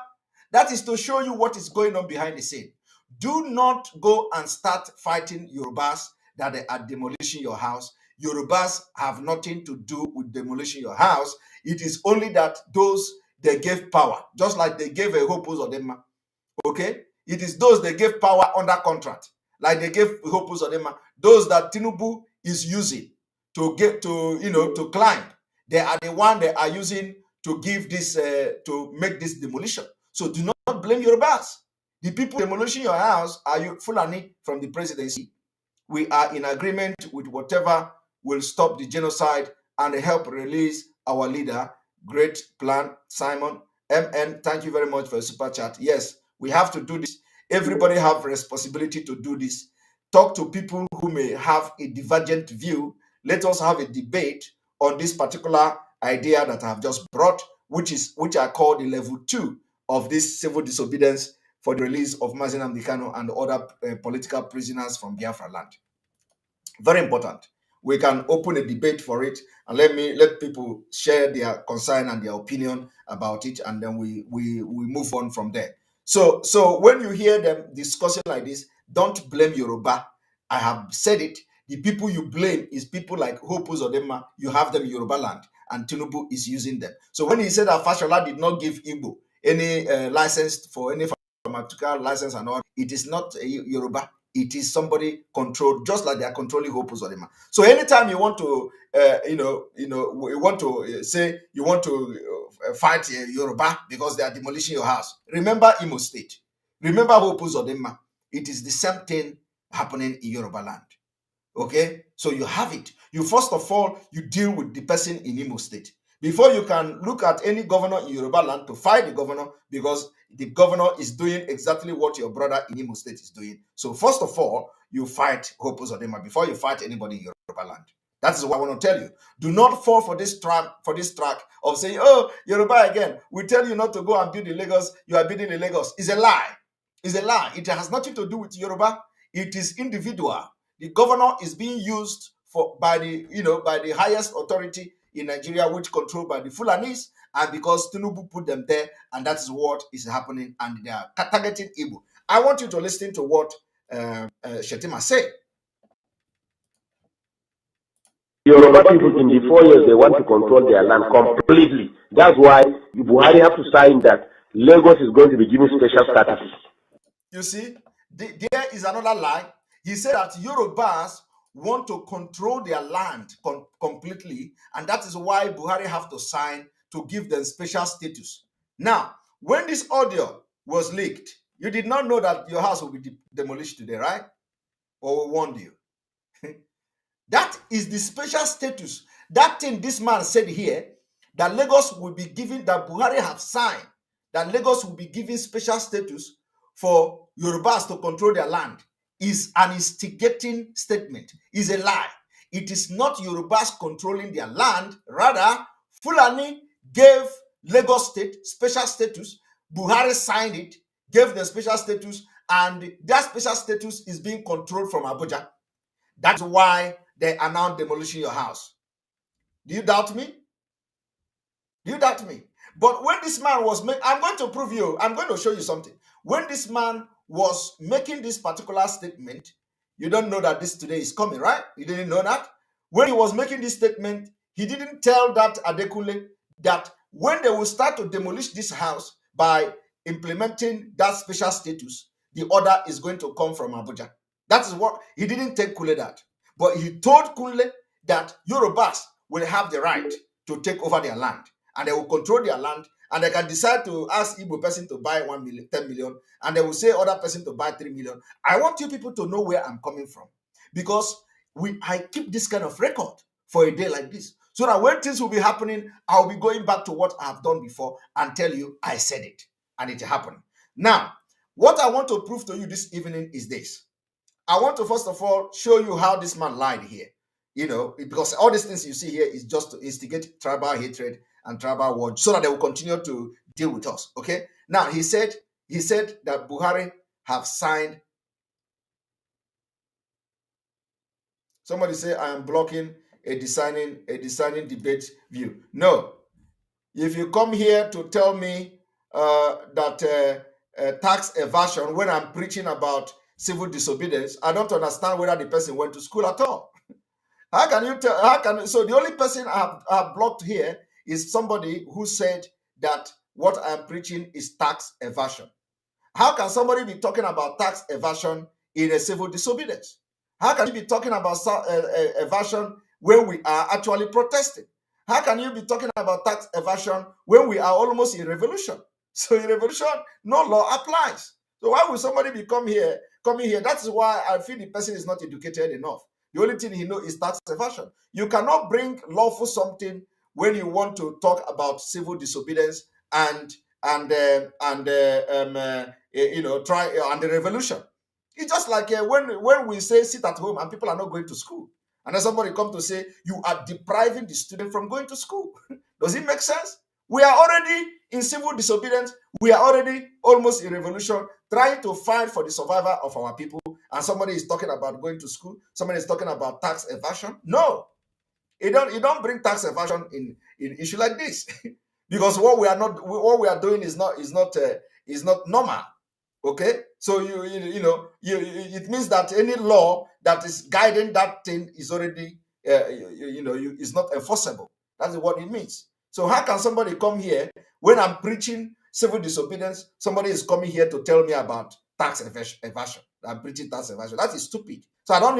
That is to show you what is going on behind the scene. Do not go and start fighting Yorubas that they are demolishing your house. Yorubas have nothing to do with demolishing your house. It is only that those they gave power, just like they gave a Hope Uzodinma. Okay? It is those they gave power under contract, like they gave Hope Uzodinma. Those that Tinubu is using to get to climb. They are the one they are using to give this to make this demolition. So do not blame Yorubas. The people demolishing your house are you Fulani from the presidency. We are in agreement with whatever will stop the genocide and help release our leader. Great plan, Simon. MN, thank you very much for your super chat. Yes, we have to do this. Everybody have responsibility to do this. Talk to people who may have a divergent view. Let us have a debate on this particular idea that I have just brought, which I call the level 2 of this civil disobedience for the release of Mazi Nnamdi Kanu and other political prisoners from Biafra land. Very important. We can open a debate for it and let people share their concern and their opinion about it, and then we move on from there. So when you hear them discussing like this, don't blame Yoruba. I have said it. The people you blame is people like Hope Uzodinma. You have them in Yoruba land, and Tinubu is using them. So when he said that Fashola did not give Igbo any license for any pharmaceutical license and all, it is not a Yoruba. It is somebody controlled, just like they are controlling Hope Uzodinma. So anytime you want to, you want to say you want to fight Yoruba because they are demolishing your house, remember Imo State. Remember Hope Uzodinma. It is the same thing happening in Yoruba land. Okay, so you have it. You first of all, you deal with the person in Imo State before you can look at any governor in Yoruba land to fight the governor, because the governor is doing exactly what your brother in Imo State is doing. So first of all, you fight Hope Uzodinma before you fight anybody in Yoruba land. That is what I want to tell you. Do not fall for this track of saying, "Oh, Yoruba again. We tell you not to go and build in Lagos. You are building in Lagos." It's a lie. It's a lie. It has nothing to do with Yoruba. It is individual. The governor is being used by the highest authority in Nigeria, which controlled by the Fulanis, and because Tinubu put them there, and that is what is happening, and they are targeting Igbo. I want you to listen to what Shetima said. Yoruba people in the 4 years, they want to control their land completely. That's why Buhari have to sign that Lagos is going to be given special status. You see, there is another lie. He said that Yorubas want to control their land completely, and that is why Buhari have to sign to give them special status. Now, when this audio was leaked, you did not know that your house will be demolished today, right? Or we warned you. That is the special status. That thing this man said here, that Lagos will be given, that Buhari have signed, that Lagos will be given special status for Yorubas to control their land, is an instigating statement, is a lie. It is not Yorubas controlling their land. Rather, Fulani gave Lagos State special status. Buhari signed it, gave the special status, and that special status is being controlled from Abuja. That's why they are now demolishing your house. Do you doubt me? Do you doubt me? But when this man was making, I'm going to prove you, I'm going to show you something. When this man was making this particular statement, you don't know that this today is coming, right? You didn't know that? When he was making this statement, he didn't tell that Adekunle that when they will start to demolish this house by implementing that special status, the order is going to come from Abuja. That is what, he didn't tell Kule that. But he told Kunle that Yorubas will have the right to take over their land, and they will control their land, and they can decide to ask Igbo person to buy 1 million, 10 million, and they will say other person to buy 3 million. I want you people to know where I'm coming from, because I keep this kind of record for a day like this, so that when things will be happening, I'll be going back to what I have done before and tell you I said it, and it happened. Now, what I want to prove to you this evening is this. I want to first of all show you how this man lied here. You know, because all these things you see here is just to instigate tribal hatred and tribal war, so that they will continue to deal with us. Okay. Now he said that Buhari have signed. Somebody say I am blocking a designing debate view. No. If you come here to tell me that tax evasion when I'm preaching about civil disobedience, I don't understand whether the person went to school at all. How can you tell? So the only person I have blocked here is somebody who said that what I'm preaching is tax evasion. How can somebody be talking about tax evasion in a civil disobedience? How can you be talking about evasion when we are actually protesting? How can you be talking about tax evasion when we are almost in revolution? So in revolution, no law applies. So why would somebody be coming here? That's why I feel the person is not educated enough. The only thing he knows is tax evasion. You cannot bring lawful something when you want to talk about civil disobedience and the revolution. It's just like when we say sit at home and people are not going to school, and then somebody come to say you are depriving the student from going to school. Does it make sense? We are already in civil disobedience. We are already almost in revolution, trying to fight for the survival of our people. And somebody is talking about going to school. Somebody is talking about tax evasion. No, you don't bring tax evasion in issue like this, because what we are doing is not normal. Okay, so it means that any law that is guiding that thing is already is not enforceable. That's what it means. So how can somebody come here when I'm preaching civil disobedience? Somebody is coming here to tell me about tax evasion. I'm preaching tax evasion. That is stupid. So I don't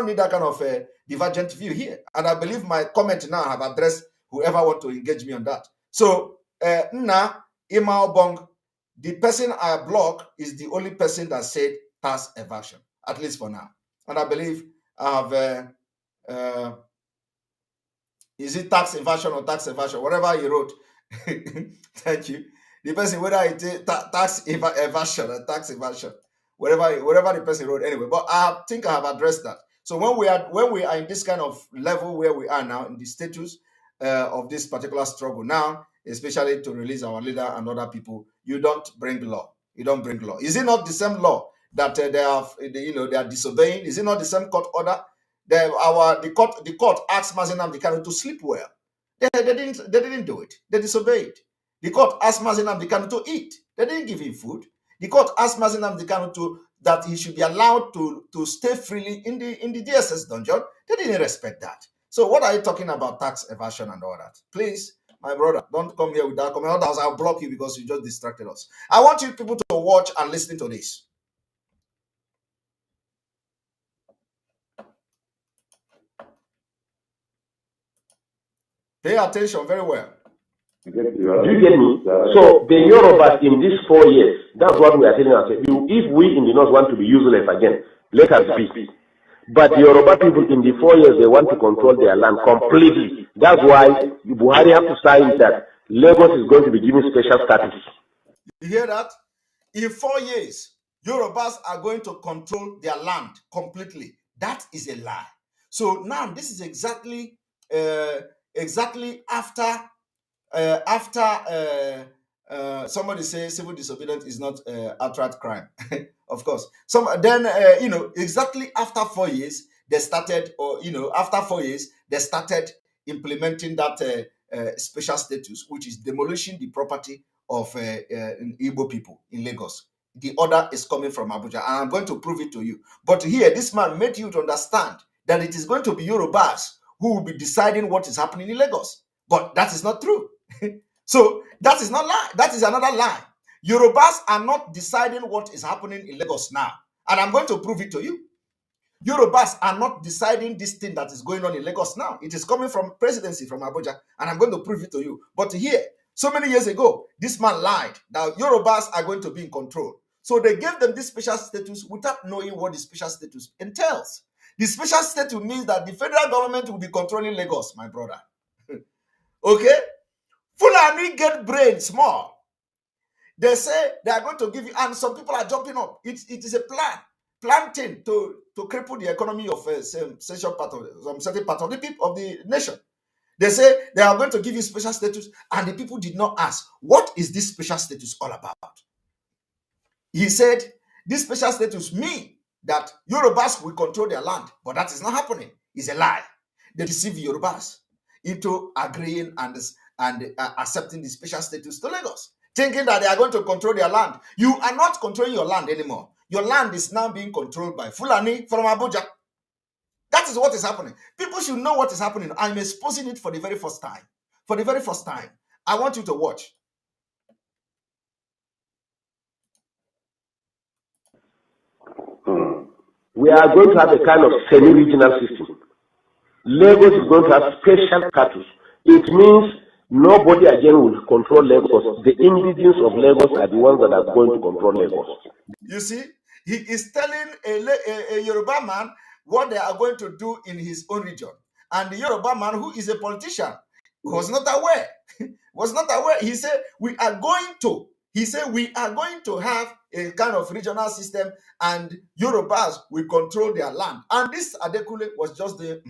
need that kind of divergent view here. And I believe my comment now have addressed whoever want to engage me on that. So Nna Ima Obong, the person I block is the only person that said tax evasion, at least for now. And I believe I have is it tax evasion or tax evasion? Whatever he wrote. Thank you. The person, whether it is tax evasion or tax evasion, whatever the person wrote anyway. But I think I have addressed that. So when we are in this kind of level where we are now in the status of this particular struggle now, especially to release our leader and other people, you don't bring law. You don't bring law. Is it not the same law that they are disobeying? Is it not the same court order? The court asked Mazi Nnamdi Kanu to sleep well. They didn't do it. They disobeyed. The court asked Mazi Nnamdi Kanu to eat. They didn't give him food. The court asked Mazi Nnamdi Kanu that he should be allowed to stay freely in the DSS dungeon. They didn't respect that. So what are you talking about, tax evasion and all that? Please, my brother, don't come here with that comment. Otherwise, I'll block you because you just distracted us. I want you people to watch and listen to this. Pay attention very well. Do you get me? So the Yorubas in these 4 years, that's what we are telling ourselves. If we in the north want to be useless again, let us be. But the Yoruba people in the 4 years, they want to control their land completely. That's why Buhari have to sign that Lagos is going to be given special status. You hear that? In 4 years, Yorubas are going to control their land completely. That is a lie. So now this is exactly after somebody says civil disobedience is not outright crime. Of course. Exactly after 4 years, they started, after 4 years, they started implementing that special status, which is demolishing the property of Igbo people in Lagos. The order is coming from Abuja, and I'm going to prove it to you. But here, this man made you to understand that it is going to be Yorubas who will be deciding what is happening in Lagos. But that is not true. So that is not lie. That is another lie. Yorubas are not deciding what is happening in Lagos now. And I'm going to prove it to you. Yorubas are not deciding this thing that is going on in Lagos now. It is coming from presidency, from Abuja, and I'm going to prove it to you. But here, so many years ago, this man lied that Yorubas are going to be in control. So they gave them this special status without knowing what the special status entails. The special status means that the federal government will be controlling Lagos, my brother. Okay? Fulani get brain small. They say they are going to give you, and some people are jumping up. It is a planting to cripple the economy of some certain part of the people of the nation. They say they are going to give you special status, and the people did not ask, what is this special status all about? He said, this special status means that Yorubas will control their land, but that is not happening. It's a lie. They deceive Yorubas into agreeing and accepting the special status to Lagos, thinking that they are going to control their land. You are not controlling your land anymore. Your land is now being controlled by Fulani from Abuja. That is what is happening. People should know what is happening. I'm exposing it for the very first time. For the very first time. I want you to watch. We are going to have a kind of semi-regional system. Lagos is going to have special status. It means nobody again will control Lagos. The indigenes of Lagos are the ones that are going to control Lagos. You see, he is telling a Yoruba man what they are going to do in his own region. And the Yoruba man, who is a politician, was not aware. He said, we are going to have a kind of regional system, and Yorubas will control their land. And this Adekule was just the...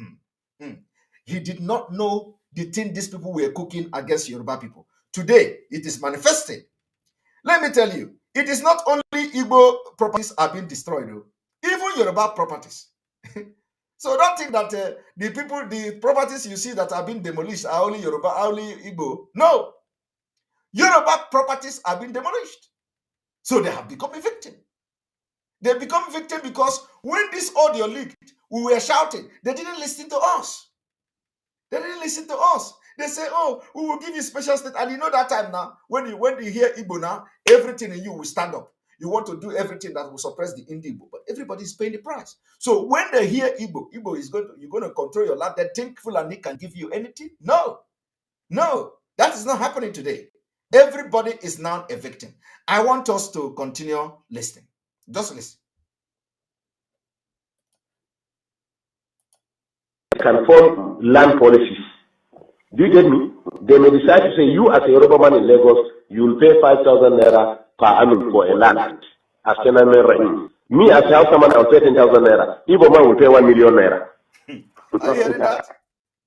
He did not know the thing these people were cooking against Yoruba people. Today, it is manifesting. Let me tell you, it is not only Igbo properties are being destroyed, though. Even Yoruba properties. So don't think that the properties you see that are being demolished are only Yoruba, only Igbo. No. Yoruba properties are being demolished. So they have become a victim. They become victim because when this audio leaked, we were shouting. They didn't listen to us. They didn't listen to us. They say, oh, we will give you special state. And you know that time now, when you hear Igbo now, everything in you will stand up. You want to do everything that will suppress the Igbo, but everybody is paying the price. So when they hear Igbo is you're going to control your land. They think Fulani can give you anything? No, that is not happening today. Everybody is now a victim. I want us to continue listening. Just listen. Can form land policies. Do you get me? They may decide to say, you as a Yoruba man in Lagos, you will pay 5,000 naira per annum for a land. As me as a Hausa man, I will pay 10,000 naira. Igbo man will pay 1 million naira.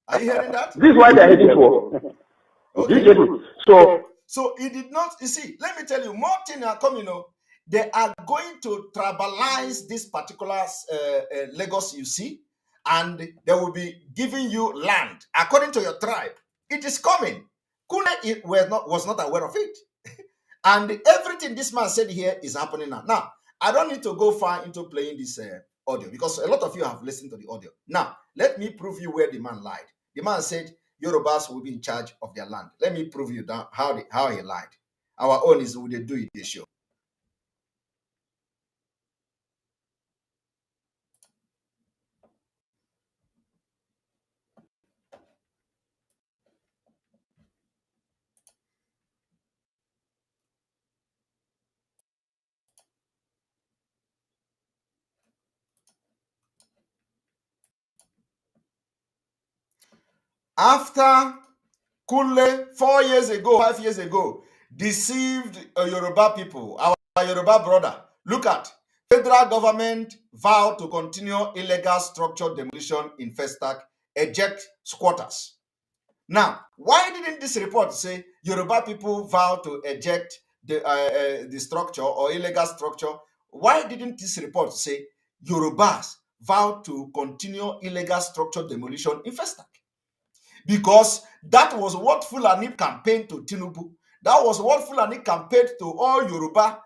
Are you hearing that? This is why they are heading for. Okay. Do you get me? So it did not, you see, let me tell you, more things are coming. they are going to tribalize this particular Lagos you see, and they will be giving you land according to your tribe. It is coming. Kune was not aware of it. And everything this man said here is happening now. Now, I don't need to go far into playing this audio because a lot of you have listened to the audio. Now, let me prove you where the man lied. The man said Yorubas will be in charge of their land. Let me prove you that how he lied. Our own is would they do it this show. After Kule 4 years ago, 5 years ago, deceived Yoruba people, our Yoruba brother. Look at federal government vowed to continue illegal structure demolition in Festac, eject squatters. Now, why didn't this report say Yoruba people vow to eject the structure or illegal structure? Why didn't this report say Yorubas vow to continue illegal structure demolition in Festac? Because that was what Fulani campaigned to Tinubu. That was what Fulani campaigned to all Yoruba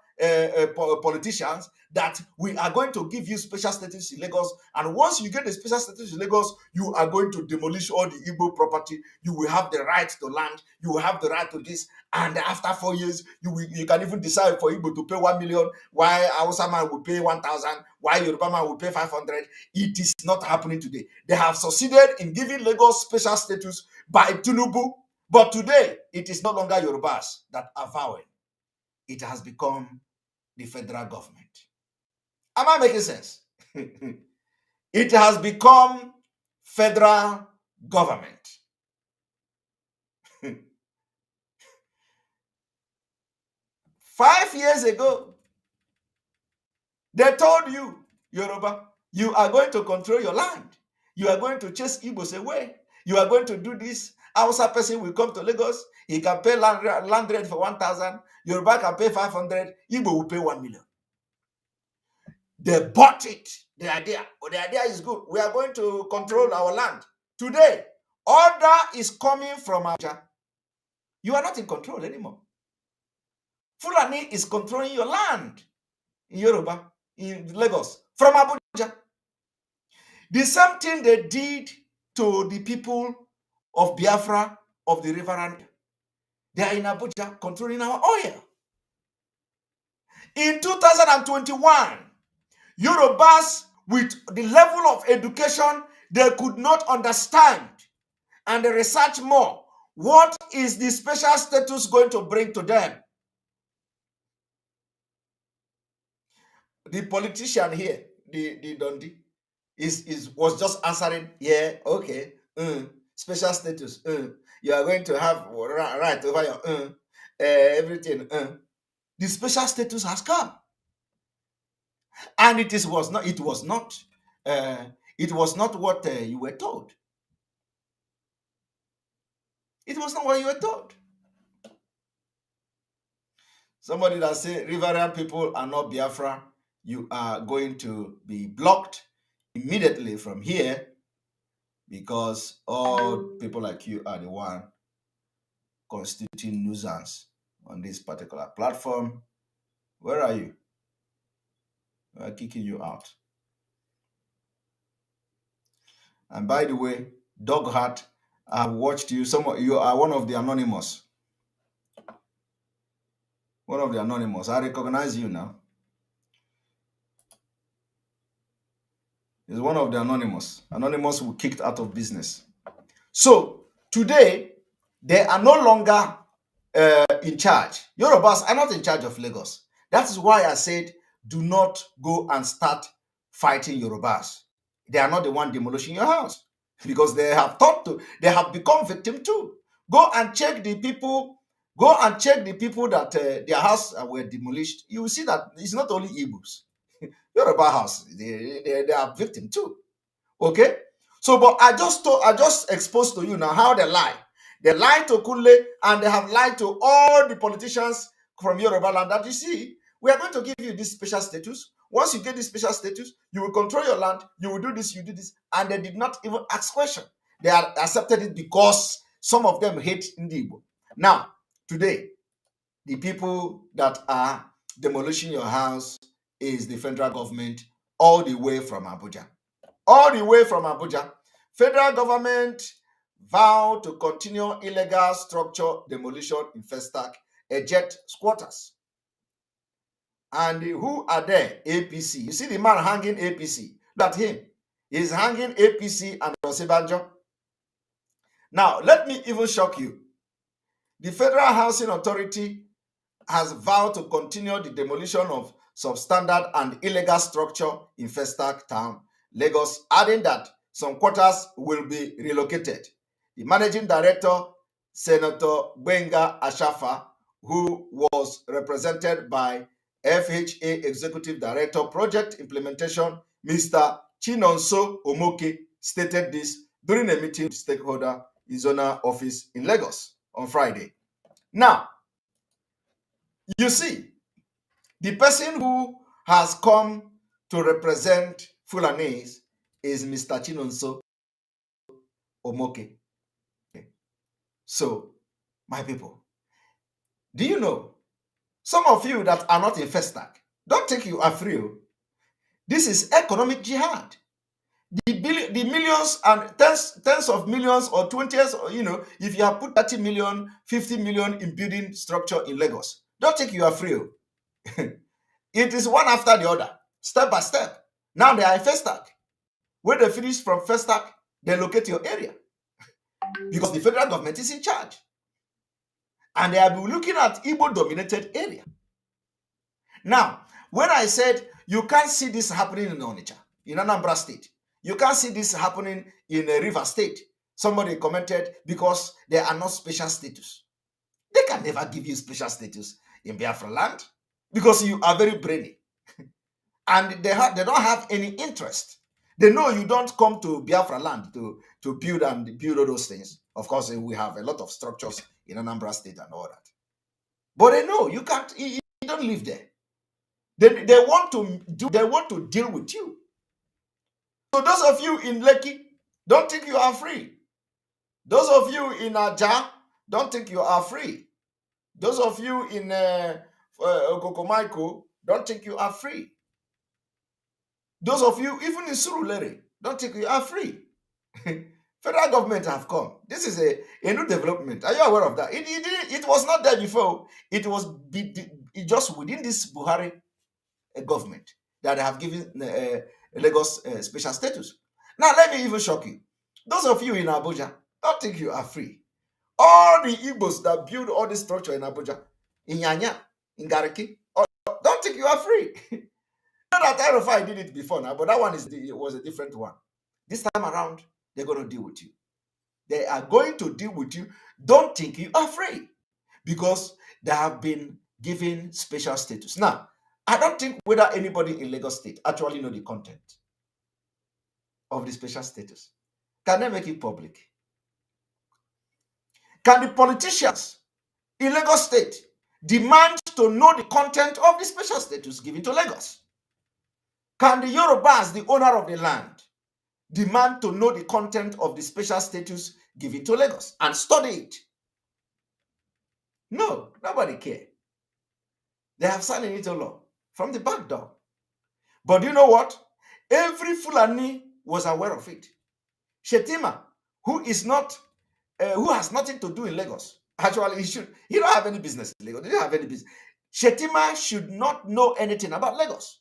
politicians, that we are going to give you special status in Lagos. And once you get the special status in Lagos, you are going to demolish all the Igbo property. You will have the right to land. You will have the right to this. And after 4 years, you can even decide for Igbo to pay 1 million, while Hausa man will pay 1,000, while Yoruba man will pay 500. It is not happening today. They have succeeded in giving Lagos special status by Tinubu. But today, it is no longer Yorubas that are vowing. It has become the federal government. Am I making sense? It has become federal government. 5 years ago, they told you, Yoruba, you are going to control your land. You are going to chase Igbos away. You are going to do this. Hausa person will come to Lagos. He can pay land rent for 1,000. Yoruba can pay 500. Igbo will pay 1 million. They bought it. The idea is good. We are going to control our land. Today, order is coming from Abuja. You are not in control anymore. Fulani is controlling your land in Yoruba, in Lagos, from Abuja. The same thing they did to the people of Biafra, of the Riverine. They are in Abuja controlling our oil. In 2021, Yorubas with the level of education, they could not understand, and they research more. What is the special status going to bring to them? The politician here, the Dundee, was just answering, yeah, okay, special status, you are going to have right over your everything. The special status has come. And it was not what you were told. It was not what you were told. Somebody that say Riverian people are not Biafra, you are going to be blocked immediately from here, because all people like you are the one constituting nuisance on this particular platform. Where are you? We are kicking you out. And by the way, Dog Heart, I've watched you. You are one of the anonymous. One of the anonymous. I recognize you now. Is one of the anonymous. Anonymous were kicked out of business. So today, they are no longer in charge. Yorubas are not in charge of Lagos. That is why I said, do not go and start fighting Yorubas. They are not the one demolishing your house, because they have become victim too. Go and check the people. Go and check the people that their house were demolished. You will see that it's not only Igbos. Yoruba house, they are victim too. Okay? So, but I just exposed to you now how they lie. They lied to Kule, and they have lied to all the politicians from Yoruba land that you see. we are going to give you this special status. Once you get this special status, you will control your land, you will do this, you do this. And they did not even ask question. They accepted it because some of them hate Igbo. Now, today, the people that are demolishing your house is the federal government all the way from Abuja. All the way from Abuja. Federal government vow to continue illegal structure demolition in Festac, eject squatters. And who are there? APC. You see the man hanging APC. Look at him. He's hanging APC and Osebanjo. Now, let me even shock you. The Federal Housing Authority has vowed to continue the demolition of substandard and illegal structure in Festac town, Lagos, adding that some quarters will be relocated. The managing director, Senator Benga Ashafa, who was represented by FHA Executive Director Project Implementation, Mr. Chinonso Omoke, stated this during a meeting with stakeholder in Zona office in Lagos on Friday. Now, you see, the person who has come to represent Fulanese is Mr. Chinonso Omoke. So, my people, do you know, some of you that are not in Festac, don't think you are free. This is economic jihad. The millions and tens of millions or 20s, or, if you have put 30 million, 50 million in building structure in Lagos, don't think you are free. It is one after the other, step by step. Now they are in Festac. When they finish from Festac, they locate your area. Because the federal government is in charge. And they are looking at Igbo-dominated area. Now, when I said you can't see this happening in Onitsha, in Anambra State, you can't see this happening in a River State, somebody commented because they are not special status. They can never give you special status in Biafra land because you are very brainy. And they don't have any interest. They know you don't come to Biafra land to build all those things. Of course, we have a lot of structures in Anambra State and all that. But they know you can't, you don't live there. They want to deal with you. So those of you in Lekki, don't think you are free. Those of you in Aja, don't think you are free. Those of you in Okokomaiko, don't think you are free. Those of you, even in Surulere, don't think you are free. Federal government have come. This is a new development. Are you aware of that? It was not there before. It was just within this Buhari government that they have given Lagos special status. Now, let me even shock you. Those of you in Abuja, don't think you are free. All the Igbos that build all this structure in Abuja, in Yanya, in Gariki, don't think you are free. Not that Arafai did it before now, but that one was a different one. This time around, they're going to deal with you. They are going to deal with you. Don't think you are free because they have been given special status. Now, I don't think whether anybody in Lagos State actually know the content of the special status. Can they make it public? Can the politicians in Lagos State demand to know the content of the special status given to Lagos? Can the Yorubas, the owner of the land, demand to know the content of the special status given to Lagos and study it? No, nobody cares. They have signed it all from the back door. But you know what? Every Fulani was aware of it. Shetima, who has nothing to do in Lagos, actually he don't have any business in Lagos. He don't have any business. Shetima should not know anything about Lagos.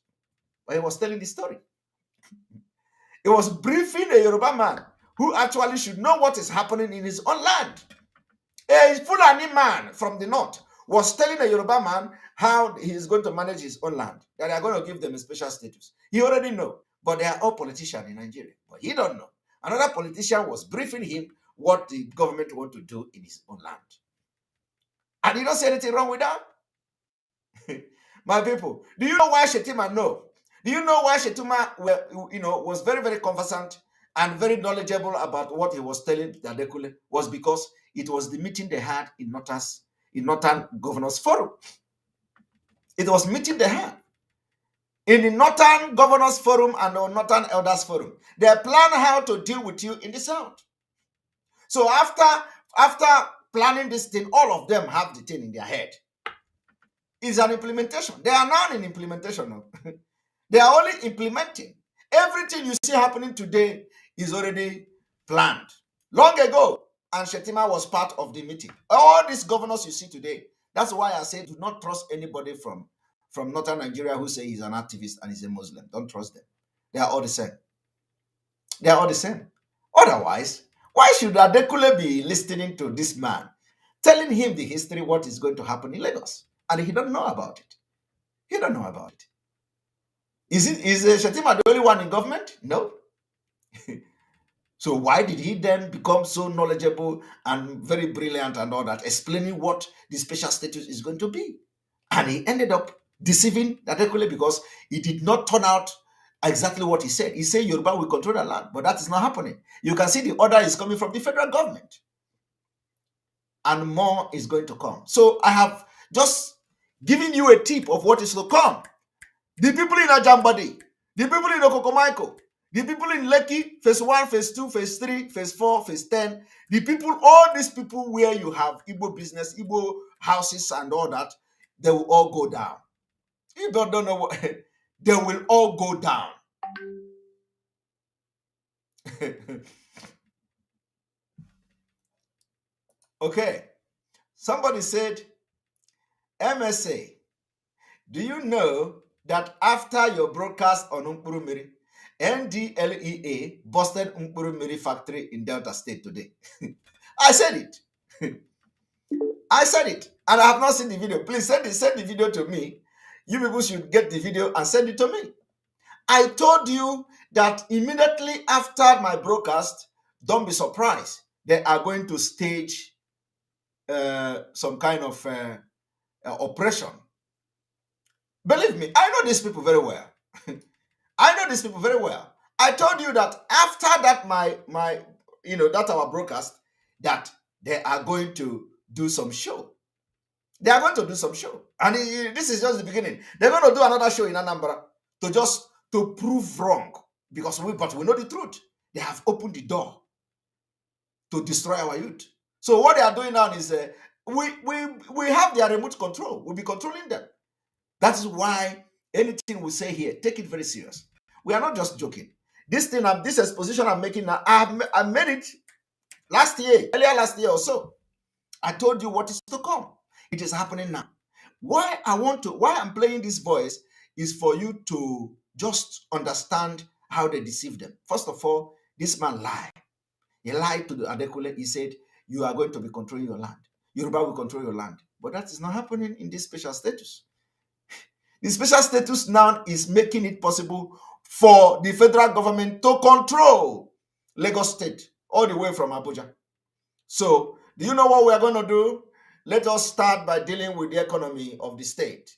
But he was telling the story. He was briefing a Yoruba man who actually should know what is happening in his own land. A Fulani man from the north was telling a Yoruba man how he is going to manage his own land, that they are going to give them a special status. He already know, but they are all politicians in Nigeria. But he don't know. Another politician was briefing him what the government want to do in his own land. And he don't say anything wrong with that. My people, do you know why Shetima know? Do you know why Shetima was very, very conversant and very knowledgeable about what he was telling Dadekule? Was because it was the meeting they had in Northern Governors Forum. It was meeting they had in the Northern Governors Forum and the Northern Elders Forum. They plan how to deal with you in the South. So after planning this thing, all of them have the thing in their head. It's an implementation. They are now in implementation now. They are only implementing. Everything you see happening today is already planned long ago. And Shetima was part of the meeting. All these governors you see today, that's why I say do not trust anybody from Northern Nigeria who say he's an activist and he's a Muslim. Don't trust them. They are all the same. They are all the same. Otherwise, why should Adekule be listening to this man, telling him the history, what is going to happen in Lagos? And he don't know about it. He don't know about it. Is Shetima the only one in government? No. So why did he then become so knowledgeable and very brilliant and all that, explaining what the special status is going to be? And he ended up deceiving Adekule because he did not turn out exactly what he said. He said Yoruba will control the land, but that is not happening. You can see the order is coming from the federal government. And more is going to come. So I have just given you a tip of what is to come. The people in Ajambadi, the people in Okokomaiko, the people in Lekki, phase 1, phase 2, phase 3, phase 4, phase 10, the people, all these people where you have Igbo business, Igbo houses and all that, they will all go down. You don't know what, they will all go down. Okay. Somebody said, MSA, do you know that after your broadcast on Mkpurumiri, NDLEA busted Mkpurumiri factory in Delta State today? I said it. I said it. And I have not seen the video. Please send the video to me. You people should get the video and send it to me. I told you that immediately after my broadcast, don't be surprised, they are going to stage some kind of operation. Believe me, I know these people very well. I know these people very well. I told you that after that, that our broadcast, that they are going to do some show. They are going to do some show. And this is just the beginning. They're going to do another show in Anambra to prove wrong. But we know the truth. They have opened the door to destroy our youth. So what they are doing now is we have their remote control. We'll be controlling them. That is why anything we say here, take it very serious. We are not just joking. This exposition I'm making now, I made it earlier last year or so. I told you what is to come. It is happening now. Why I'm playing this voice is for you to just understand how they deceive them. First of all, this man lied. He lied to the Adekule. He said, you are going to be controlling your land. Yoruba will control your land. But that is not happening in this special status. The special status now is making it possible for the federal government to control Lagos State all the way from Abuja. So, do you know what we are going to do? Let us start by dealing with the economy of the state.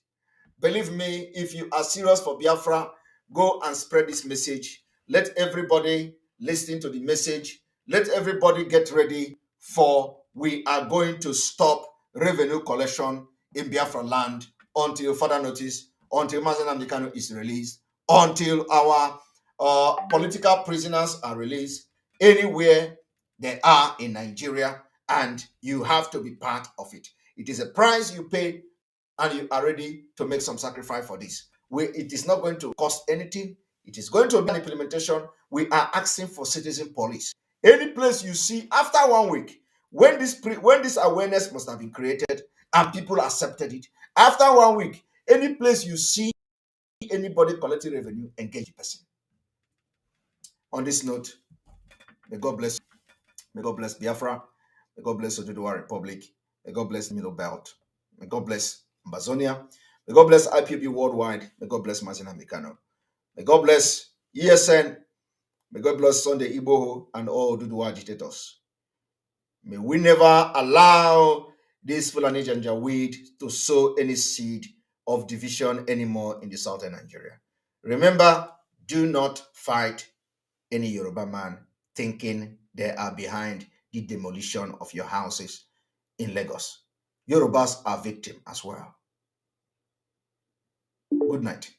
Believe me, if you are serious for Biafra, go and spread this message. Let everybody listen to the message. Let everybody get ready for we are going to stop revenue collection in Biafra land until further notice, until Mazen Amdekano is released, until our political prisoners are released anywhere they are in Nigeria, and you have to be part of it. It is a price you pay, and you are ready to make some sacrifice for this. It is not going to cost anything. It is going to be an implementation. We are asking for citizen police. Any place you see after 1 week, when this awareness must have been created and people accepted it, after 1 week, any place you see anybody collecting revenue, engage the person. On this note, may God bless you. May God bless Biafra. May God bless Oduduwa Republic. May God bless Middle Belt. May God bless Amazonia. May God bless IPB Worldwide. May God bless Mazina Mikano. May God bless ESN. May God bless Sunday Igboho and all Oduduwa agitators. May we never allow this Fulani Janjaweed to sow any seed of division anymore in the southern Nigeria. Remember, do not fight any Yoruba man thinking they are behind the demolition of your houses in Lagos. Yorubas are victims as well. Good night.